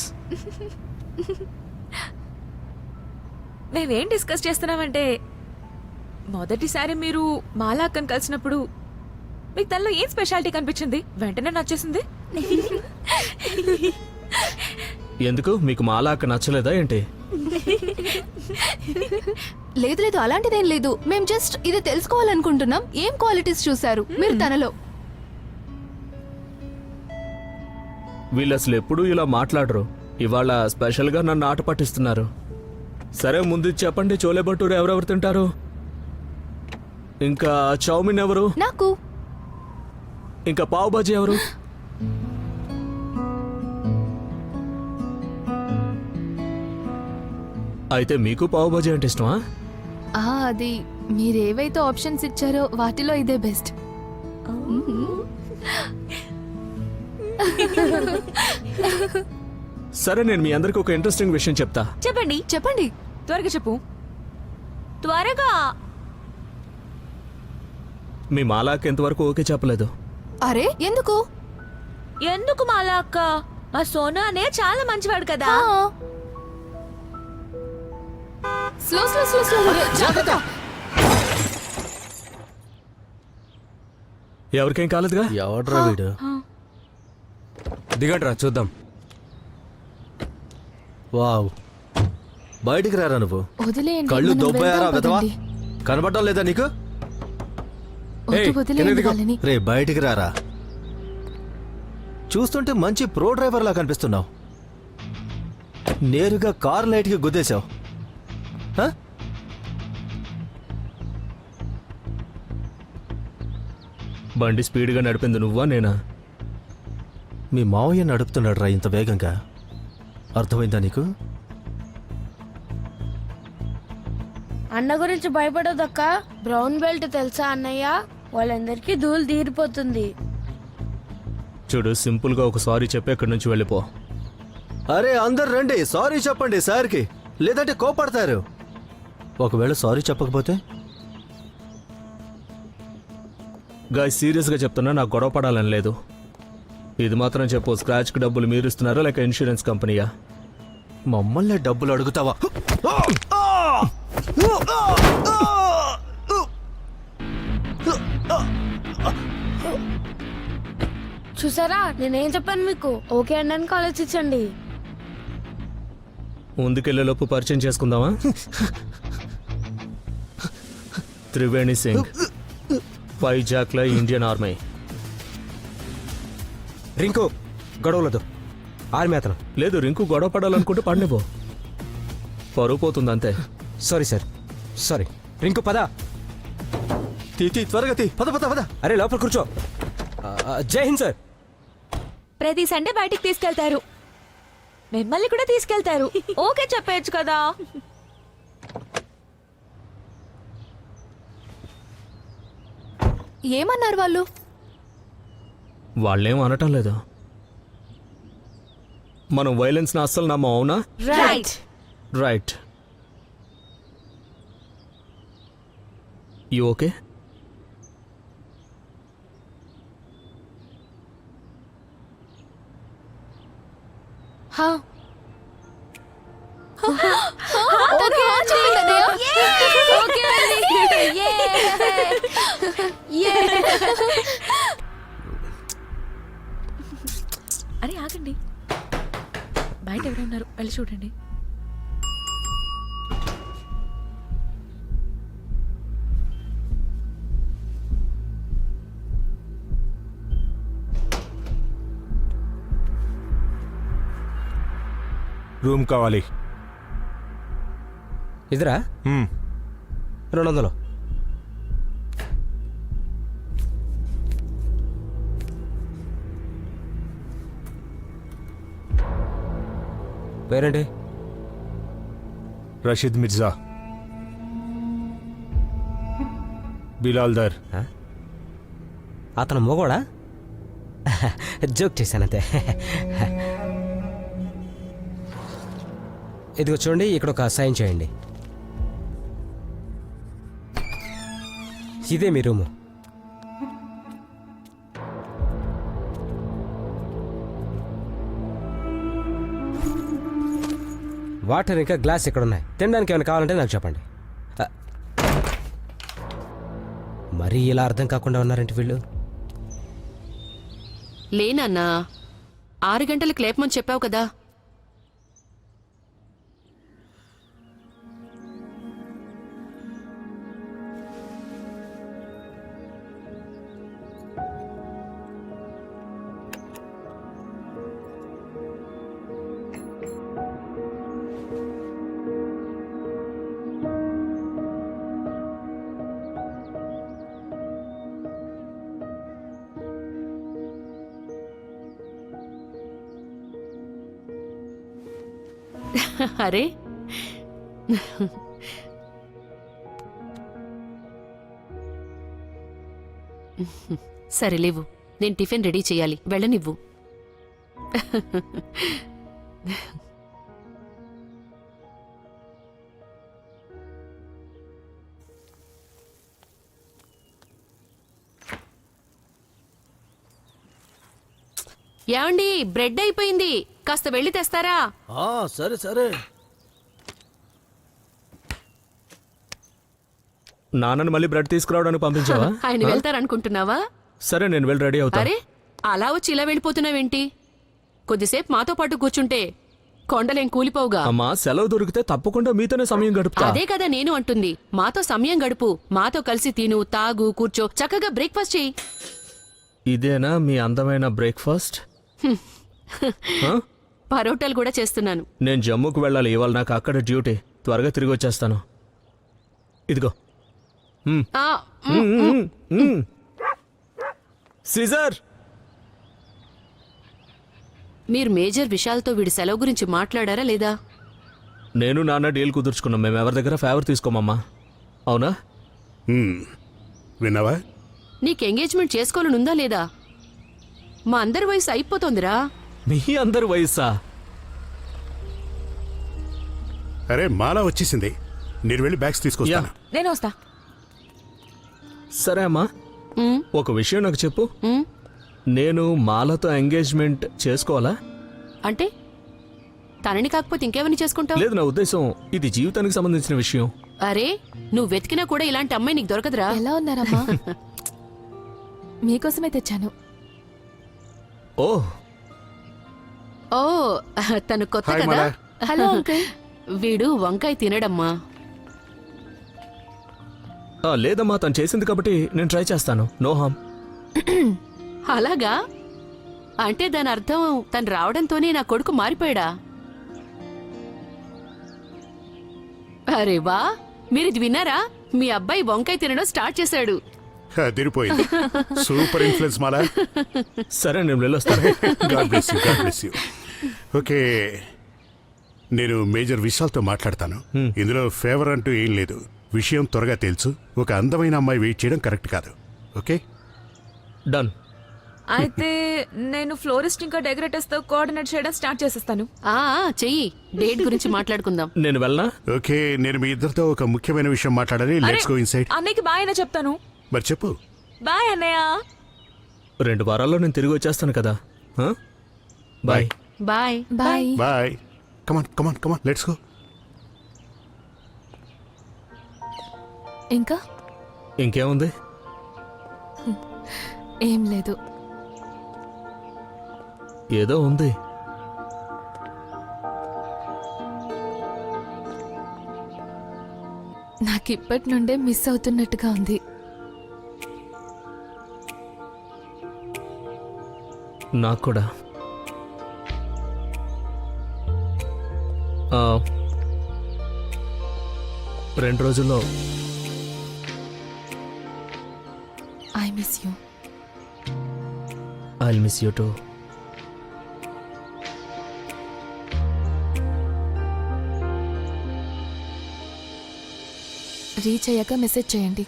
మేమేం డిస్కస్ చేస్తున్నామంటే మొదటిసారి మీరు మాలా అక్కను కలిసినప్పుడు మీకు తనలో ఏం స్పెషాలిటీ కనిపించింది, వెంటనే నచ్చేసింది? ఎందుకు మీకు మాలా అక్క నచ్చలేదా ఏంటి? లేదు లేదు అలాంటిదేం లేదు. మేము జస్ట్ ఇది తెలుసుకోవాలనుకుంటున్నాం. ఏం క్వాలిటీస్ చూసారు మీరు తనలో? వీళ్ళు అసలు ఎప్పుడూ ఇలా మాట్లాడరు. ఇవాళ స్పెషల్గా నన్ను ఆట పట్టిస్తున్నారు. సరే ముందు చెప్పండి, చోలే భటూరే ఎవరెవరు తింటారు? ఇంకా చౌమిన్ ఎవరు? నాకు. ఇంకా పావ్ బాజీ ఎవరు? అయితే మీకు పావ్ బాజీ అంటే ఇష్టమా? అది మీరేవైతే ఆప్షన్స్ ఇచ్చారో వాటిలో ఇదే బెస్ట్. సరే నేను మీ అందరికి ఒక ఇంట్రెస్టింగ్ విషయం చెప్తా. చెప్పండి చెప్పండి. త్వరగా చెప్పు, త్వరగా. మీ మాలాకి ఎంతవరకు ఓకే చెప్పలేదు. అరే ఎందుకు? ఎందుకు మాలా అక్క? మా సోనా అనే చాలా మంచివాడు కదా. Slow slow slow slow. జాగ్రత్త. ఎవరికేం కాలేదుగా? ఎవడ్రా వీడు? దిగండ్రా చూద్దాం. వావ్, బయటికి రారా నువ్వు. వదిలేయండి, కళ్ళు మనం దొబ్బయారా వెళ్దాం వెదవా? పదండి. కనబడటం లేదా నీకు? వద్దు, వదిలేయండి వాళ్ళని. రే బయటికి రారా. చూస్తుంటే మంచి ప్రో డ్రైవర్ లా కనిపిస్తున్నావు. నేరుగా కార్ లైట్కి గుద్దేశావు. హ? బండి స్పీడ్గా నడిపింది నువ్వా నేనా? మీ మావయ్య నడుపుతున్నాడు రా ఇంత వేగంగా. అర్థమైందా నీకు? అన్న గురించి భయపడదక్క. బ్రౌన్ బెల్ట్ తెలుసా అన్నయ్య? వాళ్ళందరికీ ధూళి తీరిపోతుంది. చూడు, సింపుల్గా ఒక సారీ చెప్పి ఇక్కడి నుంచి వెళ్ళిపో. అరే అందరు రండి, సారీ చెప్పండి సార్కి, లేదంటే కోపడతారు. ఒకవేళ సారీ చెప్పకపోతే? గాయ్ సీరియస్గా చెప్తున్నా, నాకు గొడవ పడాలని లేదు. ఇది మాత్రం చెప్పు, స్క్రాచ్కి డబ్బులు మీరు ఇస్తున్నారా లేక ఇన్సూరెన్స్ కంపెనీయా? మమ్మల్ని డబ్బులు అడుగుతావా? చూసారా, నేనేం చెప్పాను మీకు? ఓకే అనడానికి ఆలోచించండి. ముందుకెళ్లేలోపు పరిచయం చేసుకుందామా? త్రివేణి సింగ్, వైజాగ్లో ఇండియన్ ఆర్మీ. రింకు గొడవలదు, ఆర్మీ అతను. లేదు, రింకు గొడవ పడాలనుకుంటే పడినిపో, పరువు పోతుంది అంతే. Sorry sir, sorry. రింకు పద. తీ త్వరగా తీ, పద పద పద. అరే లోపల కూర్చో. జై హింద్ సార్. ప్రతి సండే బయటికి తీసుకెళ్తారు, మిమ్మల్ని కూడా తీసుకెళ్తారు. ఓకే చెప్పేయచ్చు కదా. ఏమన్నారు వాళ్ళు? వాళ్ళేం అనటం లేదు. మనం వైలెన్స్ని అస్సలు నమ్మం, అవునా? రైట్. రైట్. You okay? అరే ఆగండి, బయట ఎవరు ఉన్నారు వెళ్ళి చూడండి. రూమ్ కావాలి. ఇదిరా 200. పేరేంటి? రషీద్ మిర్జా. బిలాల్దర్. అతను మొగోడా? జోక్ చేశానంతే. ఇదిగో చూడండి, ఇక్కడ ఒక సైన్ చేయండి. ఇదే మీ రూము. వాటర్ ఇంకా గ్లాస్ ఇక్కడ ఉన్నాయి. తినడానికి ఏమైనా కావాలంటే నాకు చెప్పండి. మరీ ఇలా అర్థం కాకుండా ఉన్నారంటే వీళ్ళు. లేనన్నా 6 గంటలకు లేపమని చెప్పావు కదా. అరే సరే లేవు, నేను టిఫిన్ రెడీ చేయాలి, వెళ్ళనివ్వు. ఏమండి, బ్రెడ్ అయిపోయింది, కాస్త వెళ్ళి తెస్తారా? సరే సరే. నాన్నని మళ్ళీ బ్రెడ్ తీసుకురావడానికి పంపించావా? ఆయన వెళ్తారనుకుంటున్నావా? సరే నేను వెళ్ళి రెడీ అవుతా. అరే అలా వచ్చి ఇలా వెళ్ళిపోతున్నావేంటి? కొద్దిసేపు మాతో పాటు కూర్చుంటే కొండలేం కూలిపోవుగా. అమ్మా, సెలవు దొరికితే తప్పకుండా మీతోనే సమయం గడుపుతా. అదే కదా నేను అంటుంది, మాతో సమయం గడుపు, మాతో కలిసి తిను, తాగు, కూర్చో, చక్కగా బ్రేక్ఫాస్ట్ చెయ్యి. ఇదేనా మీ అందమైన బ్రేక్ఫాస్ట్? పరోటాలు కూడా చేస్తున్నాను. నేను జమ్మూకు వెళ్ళాలి, ఇవాళ నాకు అక్కడ డ్యూటీ. త్వరగా తిరిగి వచ్చేస్తాను. ఇదిగో. ఆ, సీజర్, మీరు మేజర్ విషయాలతో వీడి సెలవు గురించి మాట్లాడారా లేదా? నేను నాన్న డీల్ కుదుర్చుకున్నాం. మేము ఎవరి దగ్గర ఫేవర్ తీసుకోమమ్మా. అవునా? విన్నావా? నీకు ఎంగేజ్మెంట్ చేసుకోవాలనుందా లేదా? మా అందరి వయసు అయిపోతోందిరా. మీ అందరి వయసా? అరే మాలా వచ్చేసింది, నేను వెళ్ళి బ్యాగ్స్ తీసుకొస్తాను. నేను వస్తా. సరే అమ్మా, ఒక విషయం నాకు చెప్పు. నేను మాలతో ఎంగేజ్మెంట్ చేసుకోవాలా? అంటే తనని కాకపోతే ఇంకెవరిని చేసుకుంటావు? లేదు, నా ఉద్దేశం ఇది జీవితానికి సంబంధించిన విషయం. అరే నువ్వు వెతికినా కూడా ఇలాంటి అమ్మాయి నీకు దొరకదురా. ఎలా ఉన్నారమ్మా? మీకోసమే తెచ్చాను. ఓ ఓ తను కొత్త హాయ్ కదా. మాలా. Hello uncle. వీడు వంకాయ తినడమ్మా. లేదమ్మా, తను చేసింది కాబట్టి నేను ట్రై చేస్తాను. No harm. అలాగా? అంటే దాని అర్థం తను రావడంతోనే నా కొడుకు మారిపోయాడా? అరే వా, మీరు ఇది విన్నారా? మీ అబ్బాయి వంకాయ తినడం స్టార్ట్ చేశాడు. అదిరిపోయింది. సూపర్ ఇన్ఫ్లుయెన్స్ మాలా. సరే నేను వెళ్ళొస్తాను. God bless you, God bless you. Okay, నేను మేజర్ విశాల్తో మాట్లాడతాను. ఇందులో ఫేవర్ అంటూ ఏం లేదు. విషయం త్వరగా తెలుసు. ఒక అందమైన అమ్మాయి వెయిట్ చేయడం కరెక్ట్ కాదు. Okay, done. అయితే నేను ఫ్లోరిస్ట్ ఇంకా డెకరేటర్స్ తో కోఆర్డినేట్ చేయడం స్టార్ట్ చేసేస్తాను. చెయ్యి, డేట్ గురించి మాట్లాడుకుందాం. నేను వెళ్ళనా? ఓకే, నేను మీ ఇద్దరితో ఒక ముఖ్యమైన విషయం మాట్లాడాలి. Let's go inside. అన్నయ్యకి బాయ్ అయినా చెప్తాను. మరి చెప్పు. బాయ్ అన్నయ్య. 2 వారాల్లో నేను తిరిగి వచ్చేస్తాను కదా. Bye bye bye. Bye. Come on come on come on, let's go. ఇంకా ఇంకేముంది? ఏం లేదు. ఏదో ఉంది. నాకు ఇప్పటి నుండే మిస్ అవుతున్నట్టుగా ఉంది. నాకు కూడా. ఆ, 2 రోజుల్లో I miss you. I'll miss you too. Reach అయ్యాక మెసేజ్ చేయండి.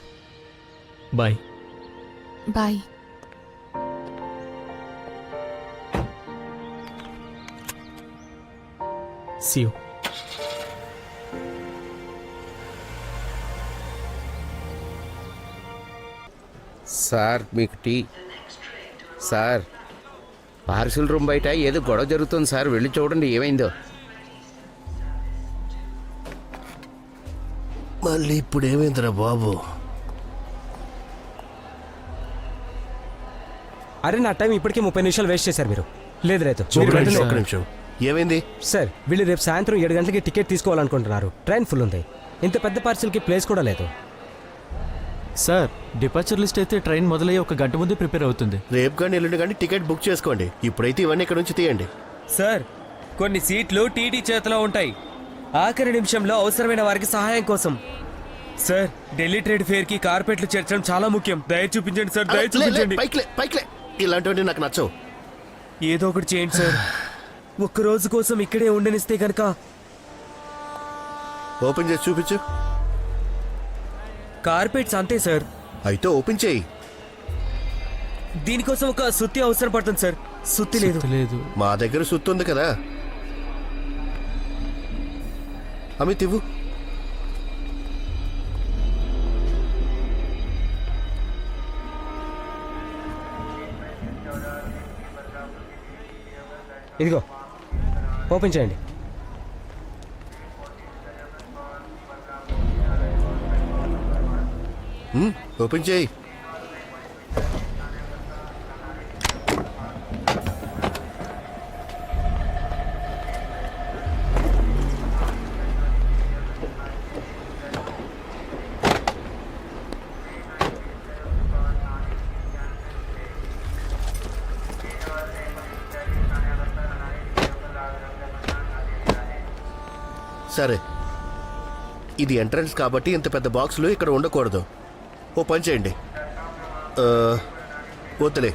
Bye. Bye. See you. Sir మీకు టీ. సార్ పార్సిల్ రూమ్ బయట ఏదో గొడవ జరుగుతుంది సార్, వెళ్ళి చూడండి ఏమైందో. మళ్ళీ ఇప్పుడు ఏమైందిరా బాబు? అరే నా టైం ఇప్పటికే 30 నిమిషాలు వేస్ట్ చేశారు మీరు. లేదు లేదు ఒక్క నిమిషం. ఏమైంది సార్, వీళ్ళు రేపు సాయంత్రం 7 గంటలకి టికెట్ తీసుకోవాలనుకుంటున్నారు. ట్రైన్ ఫుల్ ఉంది. ఇంత పెద్ద పార్సిల్కి ప్లేస్ కూడా లేదు. సార్ డిపార్చర్ లిస్ట్ అయితే ట్రైన్ మొదలయ్యే ఒక గంట ముందే ప్రిపేర్ అవుతుంది. రేపు కానీ ఎల్లుండి కానీ టికెట్ బుక్ చేసుకోండి. ఇప్పుడైతే ఇవన్నీ ఇక్కడ నుంచి తీయండి. సార్, కొన్ని సీట్లు టీటీ చేతిలో ఉంటాయి. ఆఖరి నిమిషంలో అవసరమైన వారికి సహాయం కోసం. సార్, ఢిల్లీ ట్రేడ్ ఫేర్ కి కార్పెట్లు చేర్చడం చాలా ముఖ్యం. దయ చూపించండి సార్, దయ చూపించండి. పైకిలే. ఇలాంటివన్నీ నాకు నచ్చవు. ఏదో ఒకటి చేయండి సార్. ఒక్క రోజు కోసం ఇక్కడే ఉండనిస్తే కనుక. ఓపెన్ చేసి చూపించు. కార్పెట్స్ అంతే సార్. అయితే ఓపెన్ చేయి. దీనికోసం ఒక సుత్తి అవసరం పడుతుంది సార్. సుత్తి లేదు. మా దగ్గర సుత్తు ఉంది కదా. అమిత్ ఇవ్వు. ఇదిగో ఓపెన్ చేయండి. ఓపెన్ చేయి. సరే, ఇది ఎంట్రన్స్ కాబట్టి ఇంత పెద్ద బాక్సులు ఇక్కడ ఉండకూడదు. ఓ పని చేయండి. వద్దులే,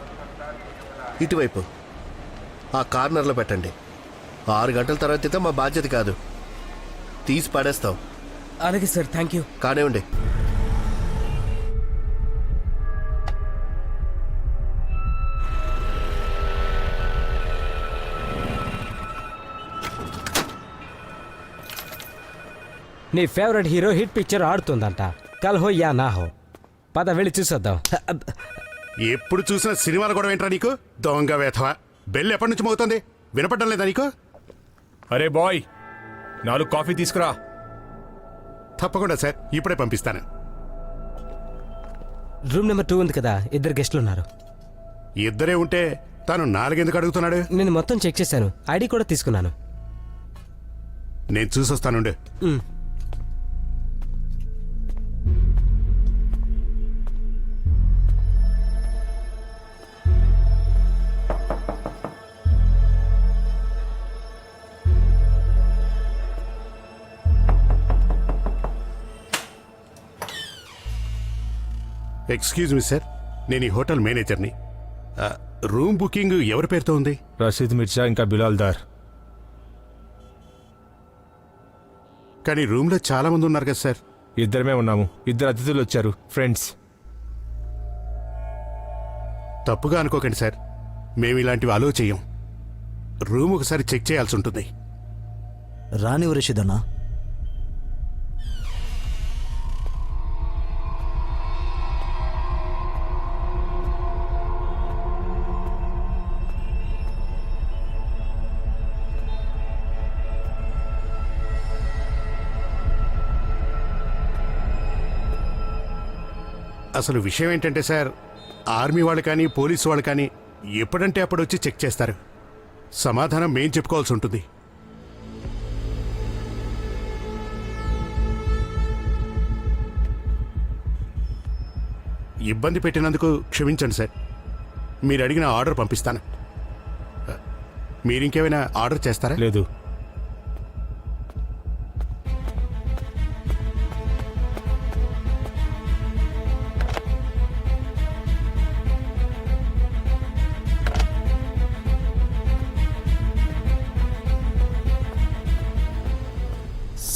ఇటువైపు ఆ కార్నర్లో పెట్టండి. 6 గంటల తర్వాత అయితే మా బాధ్యత కాదు, తీసి పడేస్తాం. అలాగే సార్, థ్యాంక్ యూ. కానివ్వండి. నీ ఫేవరెట్ హీరో హిట్ పిక్చర్ ఆడుతుందంట. కల్ హో యా నా హో. పద వెళ్ళి చూసొద్దాం. ఎప్పుడు చూసినా సినిమాలు కూడా ఏంట్రా నీకు? దొంగ వేధవా. బెల్ ఎప్పటి నుంచి మోగుతుంది? వినపడ్డం లేదా నీకు? అరే బాయ్, 4 కాఫీ తీసుకురా. తప్పకుండా సార్, ఇప్పుడే పంపిస్తాను. రూమ్ నెంబర్ 2 ఉంది కదా, 2 గెస్టులు ఉన్నారు. ఇద్దరే ఉంటే తను 4 ఎందుకు అడుగుతున్నాడు? నేను మొత్తం చెక్ చేశాను, ఐడి కూడా తీసుకున్నాను. నేను చూసొస్తానుండు. ఎక్స్క్యూజ్ మీ సార్, నేను ఈ హోటల్ మేనేజర్ని. రూమ్ బుకింగ్ ఎవరి పేరుతో ఉంది? రషీద్ మిర్జా ఇంకా బిలాల్ దార్. కానీ రూమ్లో చాలా మంది ఉన్నారు కదా సార్. ఇద్దరమే ఉన్నాము. 2 అతిథులు వచ్చారు, ఫ్రెండ్స్. తప్పుగా అనుకోకండి సార్, మేము ఇలాంటివి అలో చెయ్యం. రూమ్ ఒకసారి చెక్ చేయాల్సి ఉంటుంది. రానివ్వు రషీద్ అన్నా. అసలు విషయం ఏంటంటే సార్, ఆర్మీ వాళ్ళు కానీ పోలీసు వాళ్ళు కానీ ఎప్పుడంటే అప్పుడు వచ్చి చెక్ చేస్తారు. సమాధానం మేం చెప్పుకోవాల్సి ఉంటుంది. ఇబ్బంది పెట్టినందుకు క్షమించండి సార్. మీరు అడిగిన ఆర్డర్ పంపిస్తాను. మీరింకేమైనా ఆర్డర్ చేస్తారా? లేదు.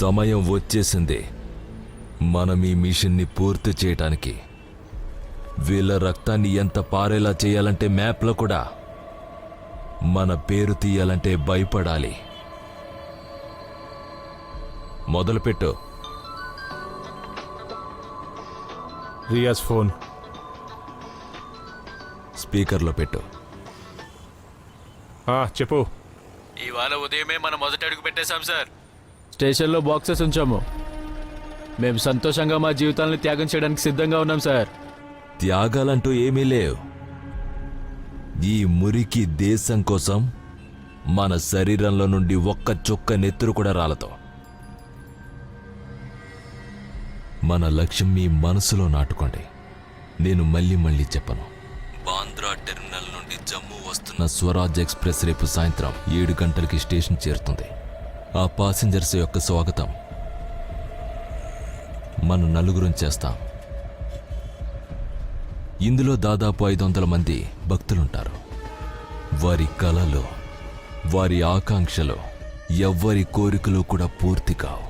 సమయం వచ్చేసింది. మనం ఈ మిషన్ని పూర్తి చేయటానికి. వీళ్ళ రక్తాన్ని ఎంత పారేలా చేయాలంటే మ్యాప్లో కూడా, మన పేరు తీయాలంటే భయపడాలి. మొదలుపెట్టు. రియాజ్ ఫోన్ స్పీకర్లో పెట్టు. చెప్పు. ఇవాళ ఉదయమే మనం మొదటి అడుగు పెట్టేశాం సార్. స్టేషన్లో బాక్సెస్ ఉంచాము. మేము సంతోషంగా మా జీవితాలను త్యాగం చేయడానికి సిద్ధంగా ఉన్నాం సార్. త్యాగాలంటూ ఏమీ లేవు. ఈ మురికి దేశం కోసం మన శరీరంలో నుండి ఒక్క చుక్క నెత్తురు కూడా రాలతో. మన లక్ష్యం మీ మనసులో నాటుకోండి. నేను మళ్ళీ మళ్ళీ చెప్పను. బాంద్రా టెర్మినల్ నుండి జమ్మూ వస్తున్న స్వరాజ్ ఎక్స్ప్రెస్ రేపు సాయంత్రం 7 గంటలకి స్టేషన్ చేరుతుంది. ఆ పాసింజర్స్ యొక్క స్వాగతం మనం నలుగురం చేస్తాం. ఇందులో దాదాపు 500 మంది భక్తులుంటారు. వారి కలలు, వారి ఆకాంక్షలు, ఎవ్వరి కోరికలు కూడా పూర్తి కావు.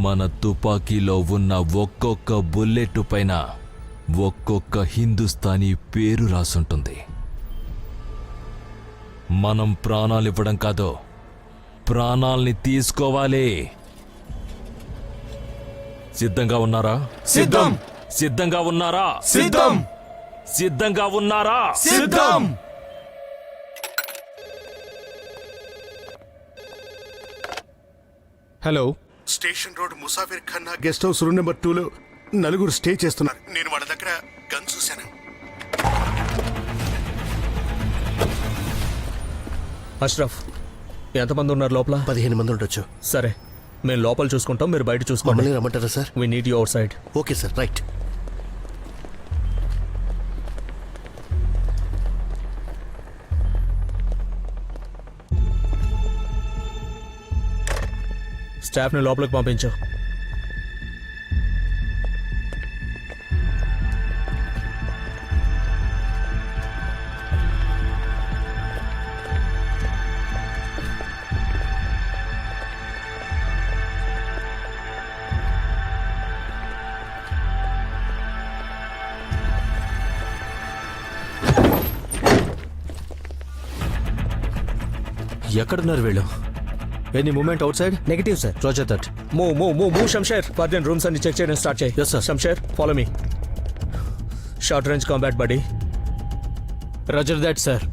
మన తుపాకీలో ఉన్న ఒక్కొక్క బుల్లెట్ పైన ఒక్కొక్క హిందుస్థానీ పేరు రాసుంటుంది. మనం ప్రాణాలివ్వడం కాదు, ప్రాణాల్ని తీసుకోవాలి. సిద్ధంగా ఉన్నారా? సిద్ధం. సిద్ధంగా ఉన్నారా? సిద్ధం. సిద్ధంగా ఉన్నారా? సిద్ధం. Hello, station road Musafir Khanna guest house room number 2లో నలుగురు స్టే చేస్తున్నారు. నేను వాళ్ళ దగ్గర గన్ చూశాను. అష్రఫ్, ఎంతమంది ఉన్నారు లోపల? 15 మంది ఉండొచ్చు. సరే, మేము లోపల చూసుకుంటాం, మీరు బయట చూసుకోండి. మమ్మల్ని రమ్మంటారా సార్? వి నీడ్ యు అవుట్ సైడ్. Okay sir, right. స్టాఫ్ని లోపలికి పంపించు. ఎక్కడున్నారు వీళ్ళు? ఎనీ మూమెంట్ అవుట్ సైడ్? Negative sir. Roger that. Move Shamsher. Further rooms అన్ని చెక్ చేయడం స్టార్ట్ చేయి. Yes, sir. Shamsher, follow me. Short range combat buddy. Roger that sir.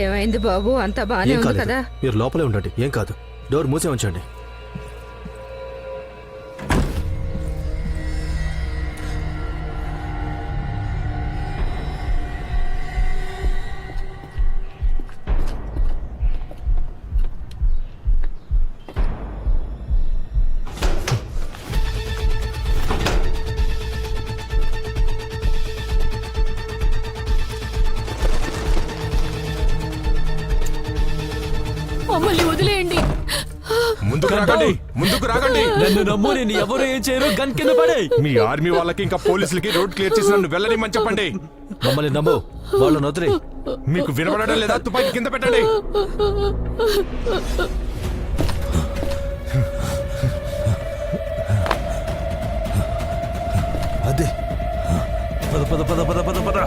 ఏమైంది బాబు? అంతా బానే ఏం ఉంది కాలేదు. కదా? మీరు లోపలే ఉండండి, ఏం కాదు. డోర్ మూసే ఉంచండి. మమ్మల్ని వదిలేయండి. ముందుకు రాకండి, ముందుకు రాకండి. నన్ను నమ్ము, నేను ఎవరు ఏం చేయరు. గన్ కింద పడే. మీ ఆర్మీ వాళ్ళకి ఇంకా పోలీసులకి రోడ్ క్లియర్ చేసి నన్ను వెళ్ళనిమని చెప్పండి. మమ్మల్ని నమ్ము, వాళ్ళని వదిలే. మీకు వినపడడం లేదా? తుపాకీ కింద పెట్టండి. అదే పద పద పద పద పద పద.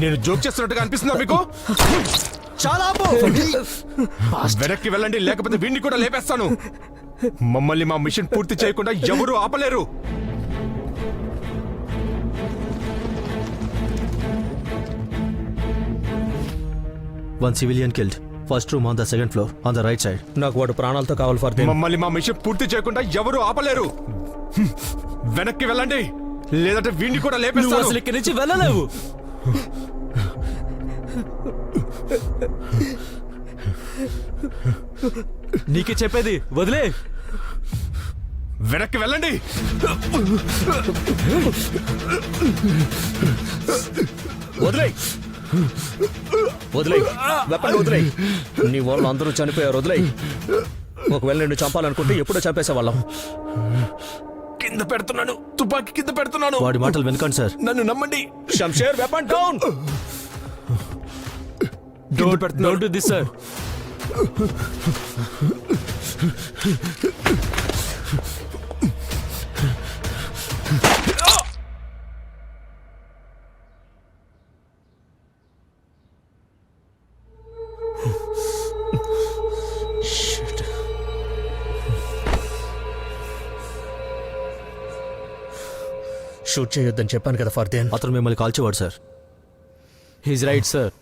నేను జోక్ చేస్తున్నట్టుగా అనిపిస్తుందా మీకు? చాలా వెనక్కి వెళ్ళండి, లేకపోతే వీడిని కూడా లేపేస్తాను. మమ్మల్ని మా మిషన్ పూర్తి చేయకుండా ఎవరు ఆపలేరు. One civilian killed. First room on the second floor, on the right side. నాకు వాడు ప్రాణాలతో కావాలి. ఫర్దర్ మమ్మల్ని మా మిషన్ పూర్తి చేయకుండా ఎవరు ఆపలేరు. వెనక్కి వెళ్ళండి, లేదంటే వీడిని కూడా నువ్వు లేపేస్తాను. అసలు ఇక్కడి నుంచి వెళ్ళలేవు. నీకే చెప్పేది వదిలే. వెనక్కి వెళ్ళండి. వదిలే వదిలే వెపన్ వదిలే. నీ వాళ్ళు అందరూ చనిపోయారు. వదిలే. ఒకవేళ నిన్ను చంపాలనుకుంటే ఎప్పుడో చంపేసేవాళ్ళం. కింద పెడుతున్నాను, తుపాకీ కింద పెడుతున్నాను. వాడి మాటలు వినకండి సార్. నన్ను నమ్మండి. Shamsher weapon down. Don't do this sir. Shoot చేయొద్దని చెప్పాను కదా ఫర్దేన్. అతను మిమ్మల్ని కాల్చేవాడు sir. He's right sir.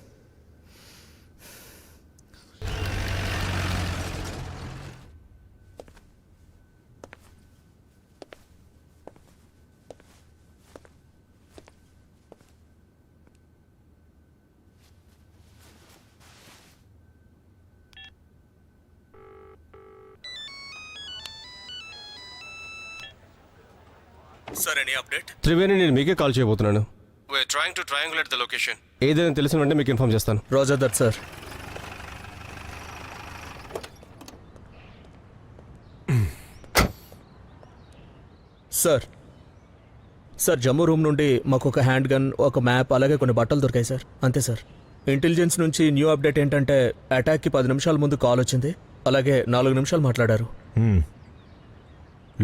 Sir any update? Triveni, నేను మీకే కాల్ చేయబోతున్నాను. We're trying to triangulate the location. ఏదైనా తెలిసిన వెంటనే మీకు ఇన్ఫార్మ్ చేస్తాను. Roger that sir. Sir sir Jammu room నుండి మాకు ఒక హ్యాండ్ గన్, ఒక మ్యాప్, అలాగే కొన్ని బట్టలు దొరికాయి సార్. అంతే సార్. ఇంటెలిజెన్స్ నుంచి న్యూ అప్డేట్ ఏంటంటే అటాక్కి 10 నిమిషాల ముందు కాల్ వచ్చింది, అలాగే 4 నిమిషాలు మాట్లాడారు.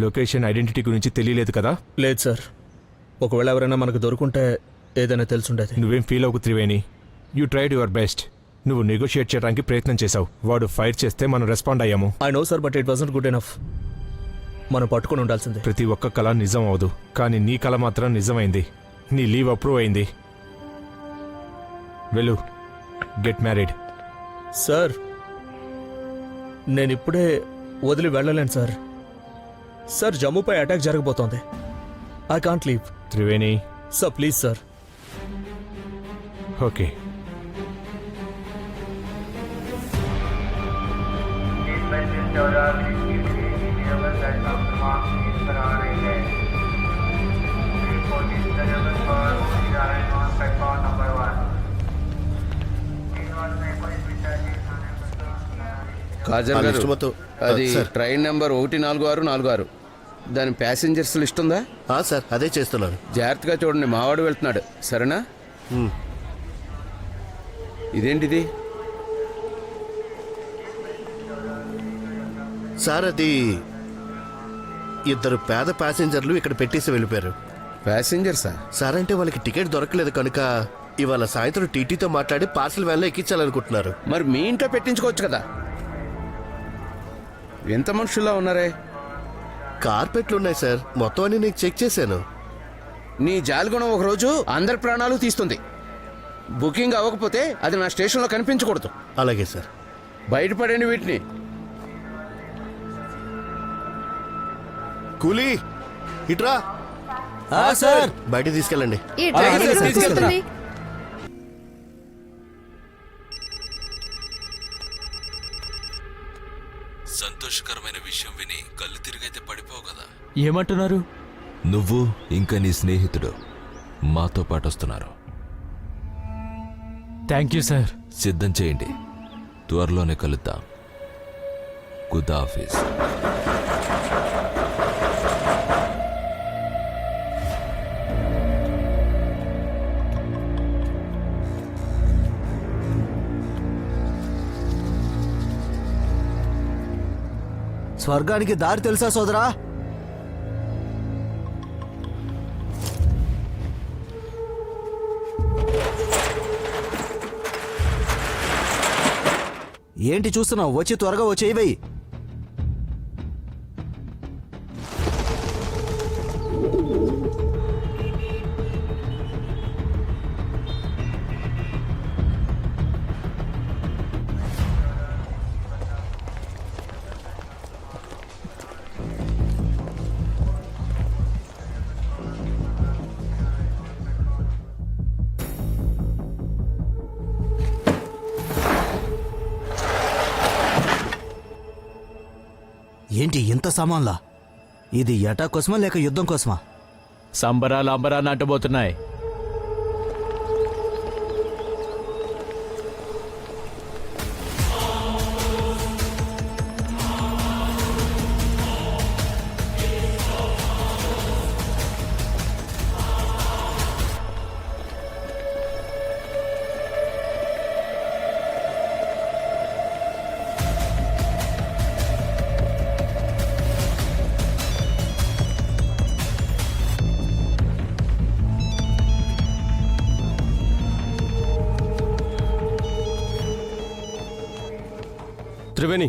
లొకేషన్ ఐడెంటిటీ గురించి తెలియలేదు కదా? లేదు సార్. ఒకవేళ ఎవరైనా మనకు దొరుకుంటే ఏదైనా తెలుసుండేది. నువ్వేం ఫీల్ అవ్వకు Triveni. You tried your best. నువ్వు నెగోషియేట్ చేయడానికి ప్రయత్నం చేశావు. వాడు ఫైర్ చేస్తే మనం రెస్పాండ్ అయ్యాము. I know sir, but it wasn't good enough. మనం పట్టుకుని ఉండాల్సిందే. ప్రతి ఒక్క కళ నిజం అవదు, కానీ నీ కళ మాత్రం నిజమైంది. నీ లీవ్ అప్రూవ్ అయింది. వెళ్ళు, గెట్ మ్యారీడ్. సార్ నేను ఇప్పుడే వదిలి వెళ్ళలేను సార్. సార్ జమ్మూపై అటాక్ జరగబోతోంది. I can't leave. Triveni. Sir please sir. Okay. Kajal ఆ గారు, లిస్ట్ మొత్తం అది సార్. Train number 14646. దాని ప్యాసింజర్స్ లిస్ట్ ఉందా? సార్ అదే చేస్తున్నాను. జాగ్రత్తగా చూడండి, మావాడు వెళ్తున్నాడు. సరేనా? ఇదేంటిది? సార్ అది ఇద్దరు పేద ప్యాసింజర్లు ఇక్కడ పెట్టేసి వెళ్ళిపోయారు. ప్యాసింజర్సా? సార్ అంటే వాళ్ళకి టికెట్ దొరకలేదు కనుక ఇవాళ సాయంత్రం టీటీతో మాట్లాడి పార్సల్ వ్యాన్లో ఎక్కించాలనుకుంటున్నారు. మరి మీ ఇంట్లో పెట్టించుకోవచ్చు కదా. ఎంత మనుషుల్లా ఉన్నారే. కార్పెట్లు ఉన్నాయి సార్, మొత్తం అన్ని నేను చెక్ చేశాను. నీ జాలిగుణం ఒకరోజు అందరి ప్రాణాలు తీస్తుంది. బుకింగ్ అవ్వకపోతే అది నా స్టేషన్లో కనిపించకూడదు. అలాగే సార్. బయటపడండి వీటిని. కూలీ ఇట్రా. సార్ బయటికి తీసుకెళ్ళండి. ఈ డ్రైవర్ ఎక్కడ తీసుకెళ్తుంది? సంతోషకరమైన విషయం విని కళ్ళు తిరిగైతే పడిపోవు కదా. ఏమంటున్నారు? నువ్వు ఇంకా నీ స్నేహితుడు మాతో పాటు వస్తున్నారు. Thank you sir. సిద్ధం చేయండి, త్వరలోనే కలుద్దాం. ఖుదాఫీజ్. స్వర్గానికి దారి తెలుసా సోదరా? ఏంటి చూస్తున్నావు? వచ్చి త్వరగా వచ్చేయి. ఏంటి ఇంత సామాన్లా? ఇది ఎటా కోసమా లేక యుద్ధం కోసమా? సంబరాలు అంబరాన్ని అంటబోతున్నాయి. త్రివేణి,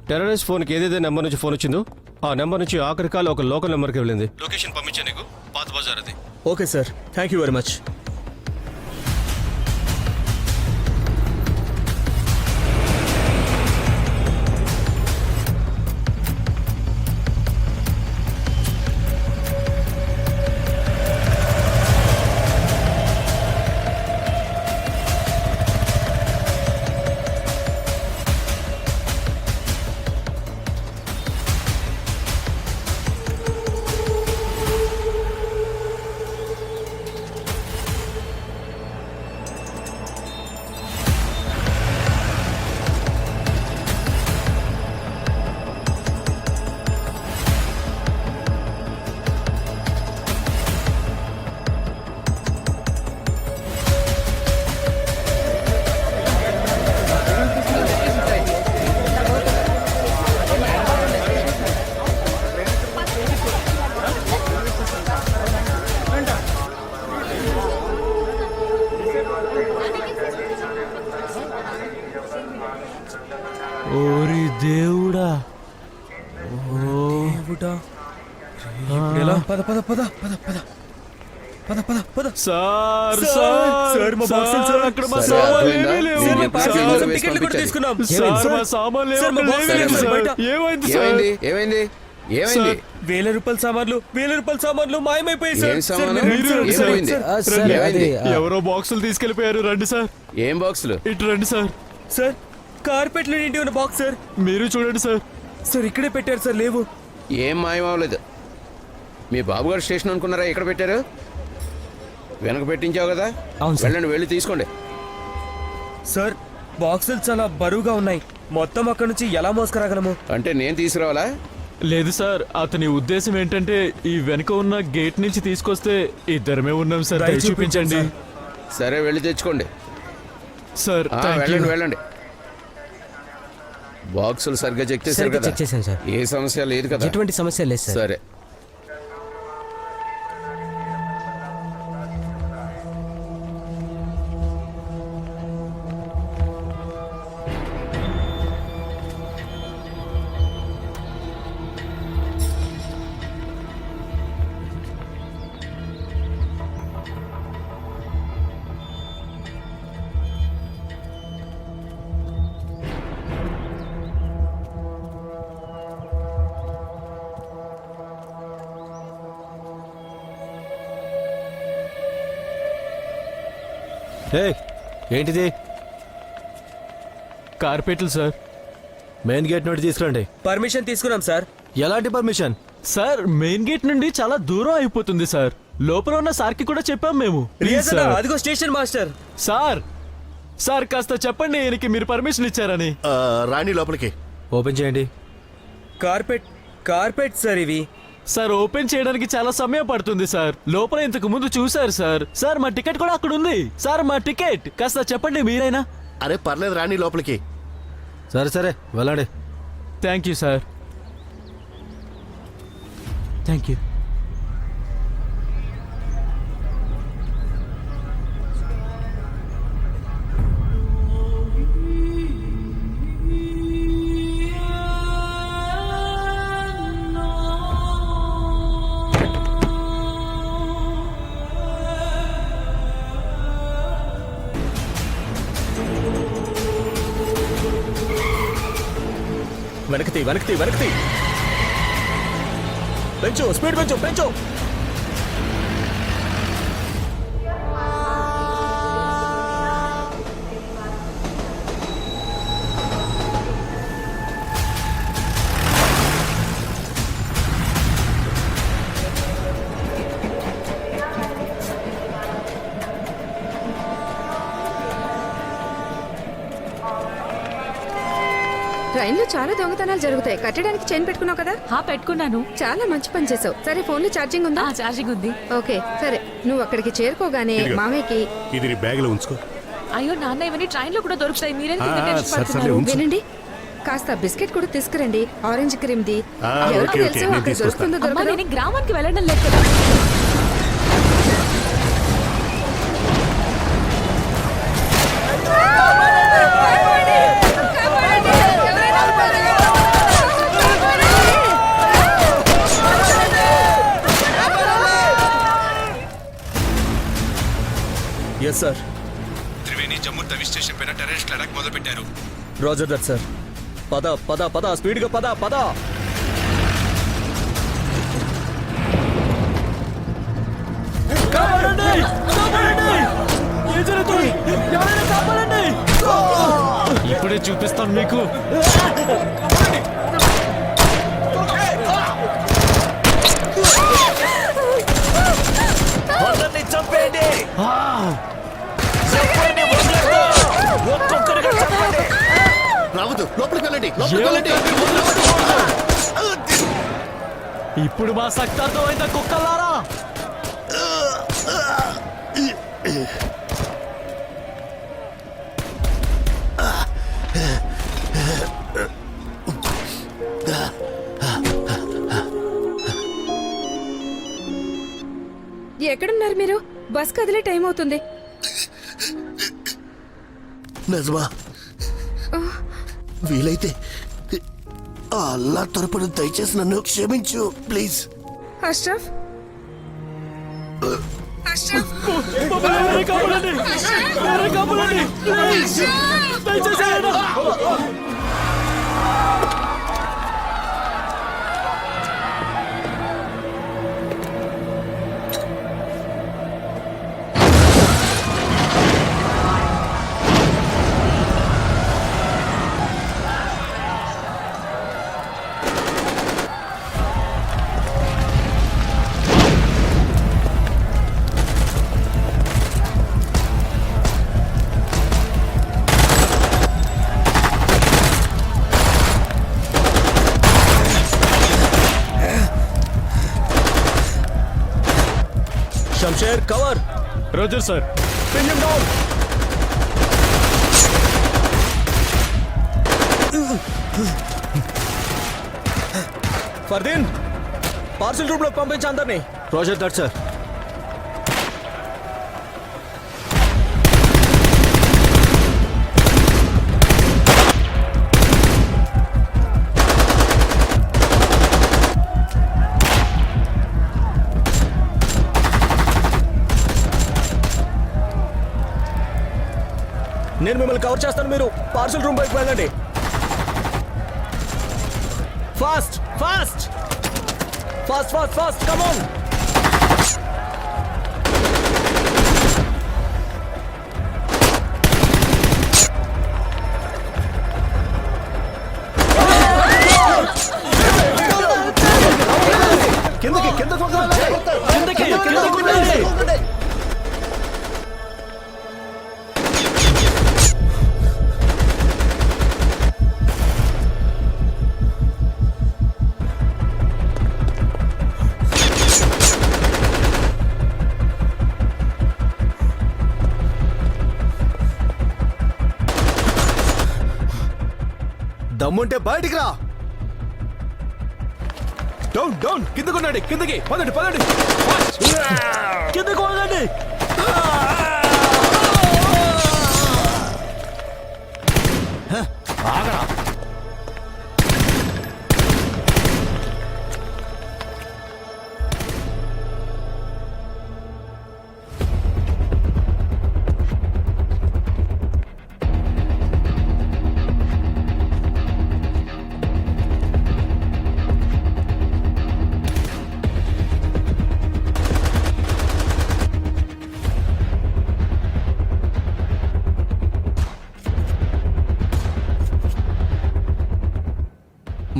టెర్రరిస్ట్ ఫోన్కి ఏదైతే నెంబర్ నుంచి ఫోన్ వచ్చిందో ఆ నెంబర్ నుంచి ఆఖరి కాల్ ఒక లోకల్ నెంబర్కి వెళ్ళింది. లొకేషన్ పంపించే నీకు, పాత బజార్ అది. Okay sir, thank you very much. ఓరి దేవుడా, పద పద పద పద పద పద పద పద. సార్ సార్, మా బాక్సులు సార్. అక్కడ మా సరే, సామాన్లు అర్థమైందా? ఏమీ లేవు. నేను ఎప్పుడు సార్, టికెట్లు టికెట్లు కూడా తీసుకున్నాం. సార్, మా సామాన్లు సార్, మా ఏమీ బాక్సులు లేవు లేవు సార్. బయట. ఏమైంది సార్? ఏమైంది ఏమైంది ఏమైంది? 1000 రూపాయల సామాన్లు, 1000 రూపాయల సామాన్లు మాయమైపోయాయి సార్. ఏం సార్, సామాను? మీరు రండి సార్. ఏమైంది? సార్, ఏమైంది? ఎవరో బాక్సులు తీసుకెళ్లిపోయారు, రండి సార్. ఏం బాక్సులు? ఇటు రండి సార్. సార్, కార్పెట్లో నిండి ఉన్న బాక్స్ సార్. మీరు చూడండి సార్. సార్, ఇక్కడే పెట్టారు సార్, లేవు. ఏం మాయమవలేదు. మీ బాబుగారు స్టేషన్ అనుకున్నారా? ఎక్కడ పెట్టారు? వెనక పెట్టించావు కదా, వెళ్ళండి, వెళ్ళి తీసుకోండి. సార్, బాక్సులు చాలా బరువుగా ఉన్నాయి. మొత్తం అక్కడ నుంచి ఎలా మోసుకురాగలము? అంటే నేను తీసుకురావాలా? లేదు సార్, అతని ఉద్దేశం ఏంటంటే ఈ వెనక ఉన్న గేట్ నుంచి తీసుకొస్తే ఇద్దరమే ఉన్నాం సార్, దయ చూపించండి. సరే, వెళ్ళి తెచ్చుకోండి. Sir, thank you. వెళ్ళండి వెళ్ళండి. బాక్సులు సరిగ్గా చెక్ చేశారు కదా? ఏ సమస్య లేదు కదా? ఎటువంటి సమస్య లేదు సార్. సరే. ఏంటిది? కార్పెట్లు సార్. మెయిన్ గేట్ నుండి తీసుకురండి. పర్మిషన్ తీసుకున్నాం సార్. ఎలాంటి పర్మిషన్? సార్, మెయిన్ గేట్ నుండి చాలా దూరం అయిపోతుంది సార్. లోపల ఉన్న సార్కి కూడా చెప్పాం మేము. Please sir. అదిగో స్టేషన్ మాస్టర్. సార్, సార్ కాస్త చెప్పండి ఈయనకి మీరు పర్మిషన్ ఇచ్చారని. రాణి లోపలికి. ఓపెన్ చేయండి. కార్పెట్ సార్ ఇవి. సార్, ఓపెన్ చేయడానికి చాలా సమయం పడుతుంది సార్. లోపల ఇంతకు ముందు చూశారు సార్. సార్, మా టికెట్ కూడా అక్కడ ఉంది. సార్, మా టికెట్ కాస్త చెప్పండి మీరైనా. అరే పర్లేదు, రాణి లోపలికి. సరే సరే, వెళ్ళండి. Thank you sir. Thank you. వెనక్కి పెంచు, స్పీడ్ పెంచు. ట్రైన్ లో చాలా దొంగతనాలు జరుగుతాయి. కట్టడానికి చైన్ పెట్టుకున్నావు కదా? పెట్టుకున్నాను. చాలా మంచి పని చేసావు. సరే ఫోన్ లో ఛార్జింగ్ ఉందా? ఛార్జింగ్ ఉంది. ఓకే సరే, నువ్వు అక్కడికి చేరుకోగానే ఇదిగో. మామయ్యకి ఇది నీ బ్యాగ్లో ఉంచుకో. అయ్యో నాన్న, ఇవన్నీ ట్రైన్ లో కూడా దొరుకుతాయి. మీరెందుకు ఇంత ఆ, టెన్షన్ సరే, పడుతున్నారు? ఉంచు. వినండి, కాస్త బిస్కెట్ కూడా తీసుకురండి. Orange cream the. ఆ, ఎవరికి ఓకే, తెలుసు ఓకే, నేను అక్కడ తీసుకొస్తాను. దొరుకుతుందో అమ్మా, దొరకదో? నేను ఈ గ్రామానికి వెళ్ళడం లేదు కదా. Yes sir. Triveni Jammu Tawi station పైన టెర్రరిస్ట్ అటాక్ మొదలు పెట్టారు. Roger that sir. పద పద పద, స్పీడ్గా పద పద. ఇప్పుడే చూపిస్తాను మీకు. రావద్దు, లోపలికి వెళ్ళండి, లోపలికి వెళ్ళండి. ఇప్పుడు మా సక్తాతో అయిన కుక్కలారా. ఎక్కడున్నారు మీరు? బస్ కదిలే టైం అవుతుంది. నజమా, వీలైతే ఆ అల్లా తరపున దయచేసి నన్ను క్షమించు please. Ashraf, Ashraf, Shamsher cover. Roger sir. Pin him down. Fardeen, parcel room లో పంపించు అందరినీ. Roger that sir. నేను మిమ్మల్ని కవర్ చేస్తాను, మీరు పార్సిల్ రూమ్ పైకి వెళ్ళండి. Fast fast fast fast fast, come on. కిందకి కిందకి కిందకి కిందకి. దమ్ముంటే బయటికి రా. డౌన్ డౌన్, కిందకున్నాడు. కిందకి పదండి పదండి. కిందకి పోదండి. ఆగరా.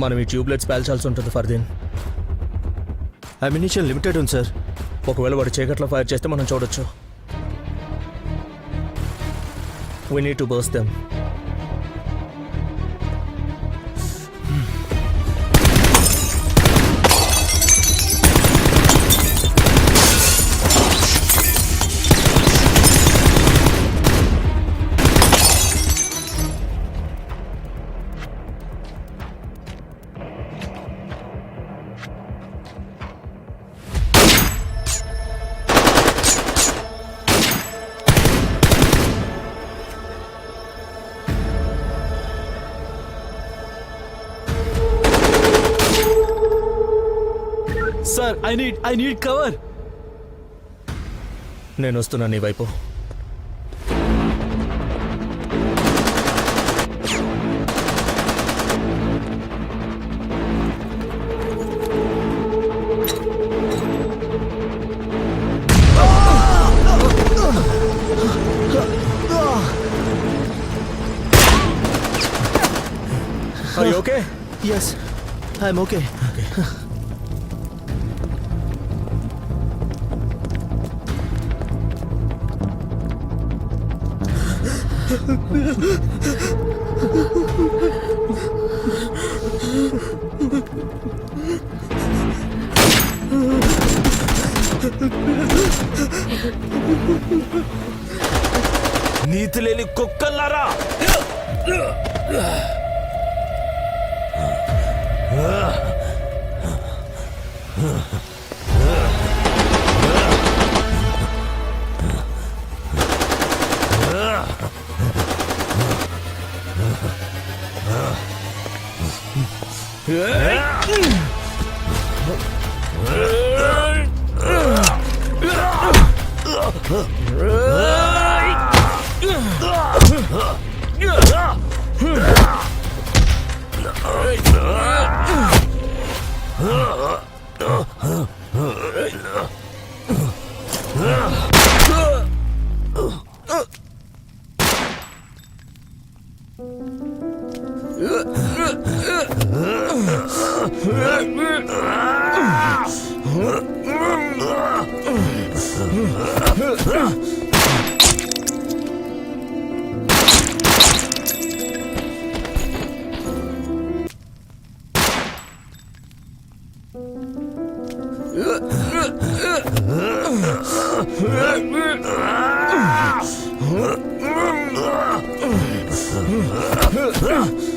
మనం ఈ ట్యూబ్లెట్స్ పేల్చాల్సి ఉంటుంది ఫర్దీన్. అమ్యునిషన్ లిమిటెడ్ ఉంది సార్. ఒకవేళ వాడు చీకట్లో ఫైర్ చేస్తే మనం చూడొచ్చు. We need to burst them. Sir I need cover. నేను వస్తున్నా నీ వైపు. Are you okay? Yes, I'm okay. నీతి లేని కుక్కల్లారా! Huh?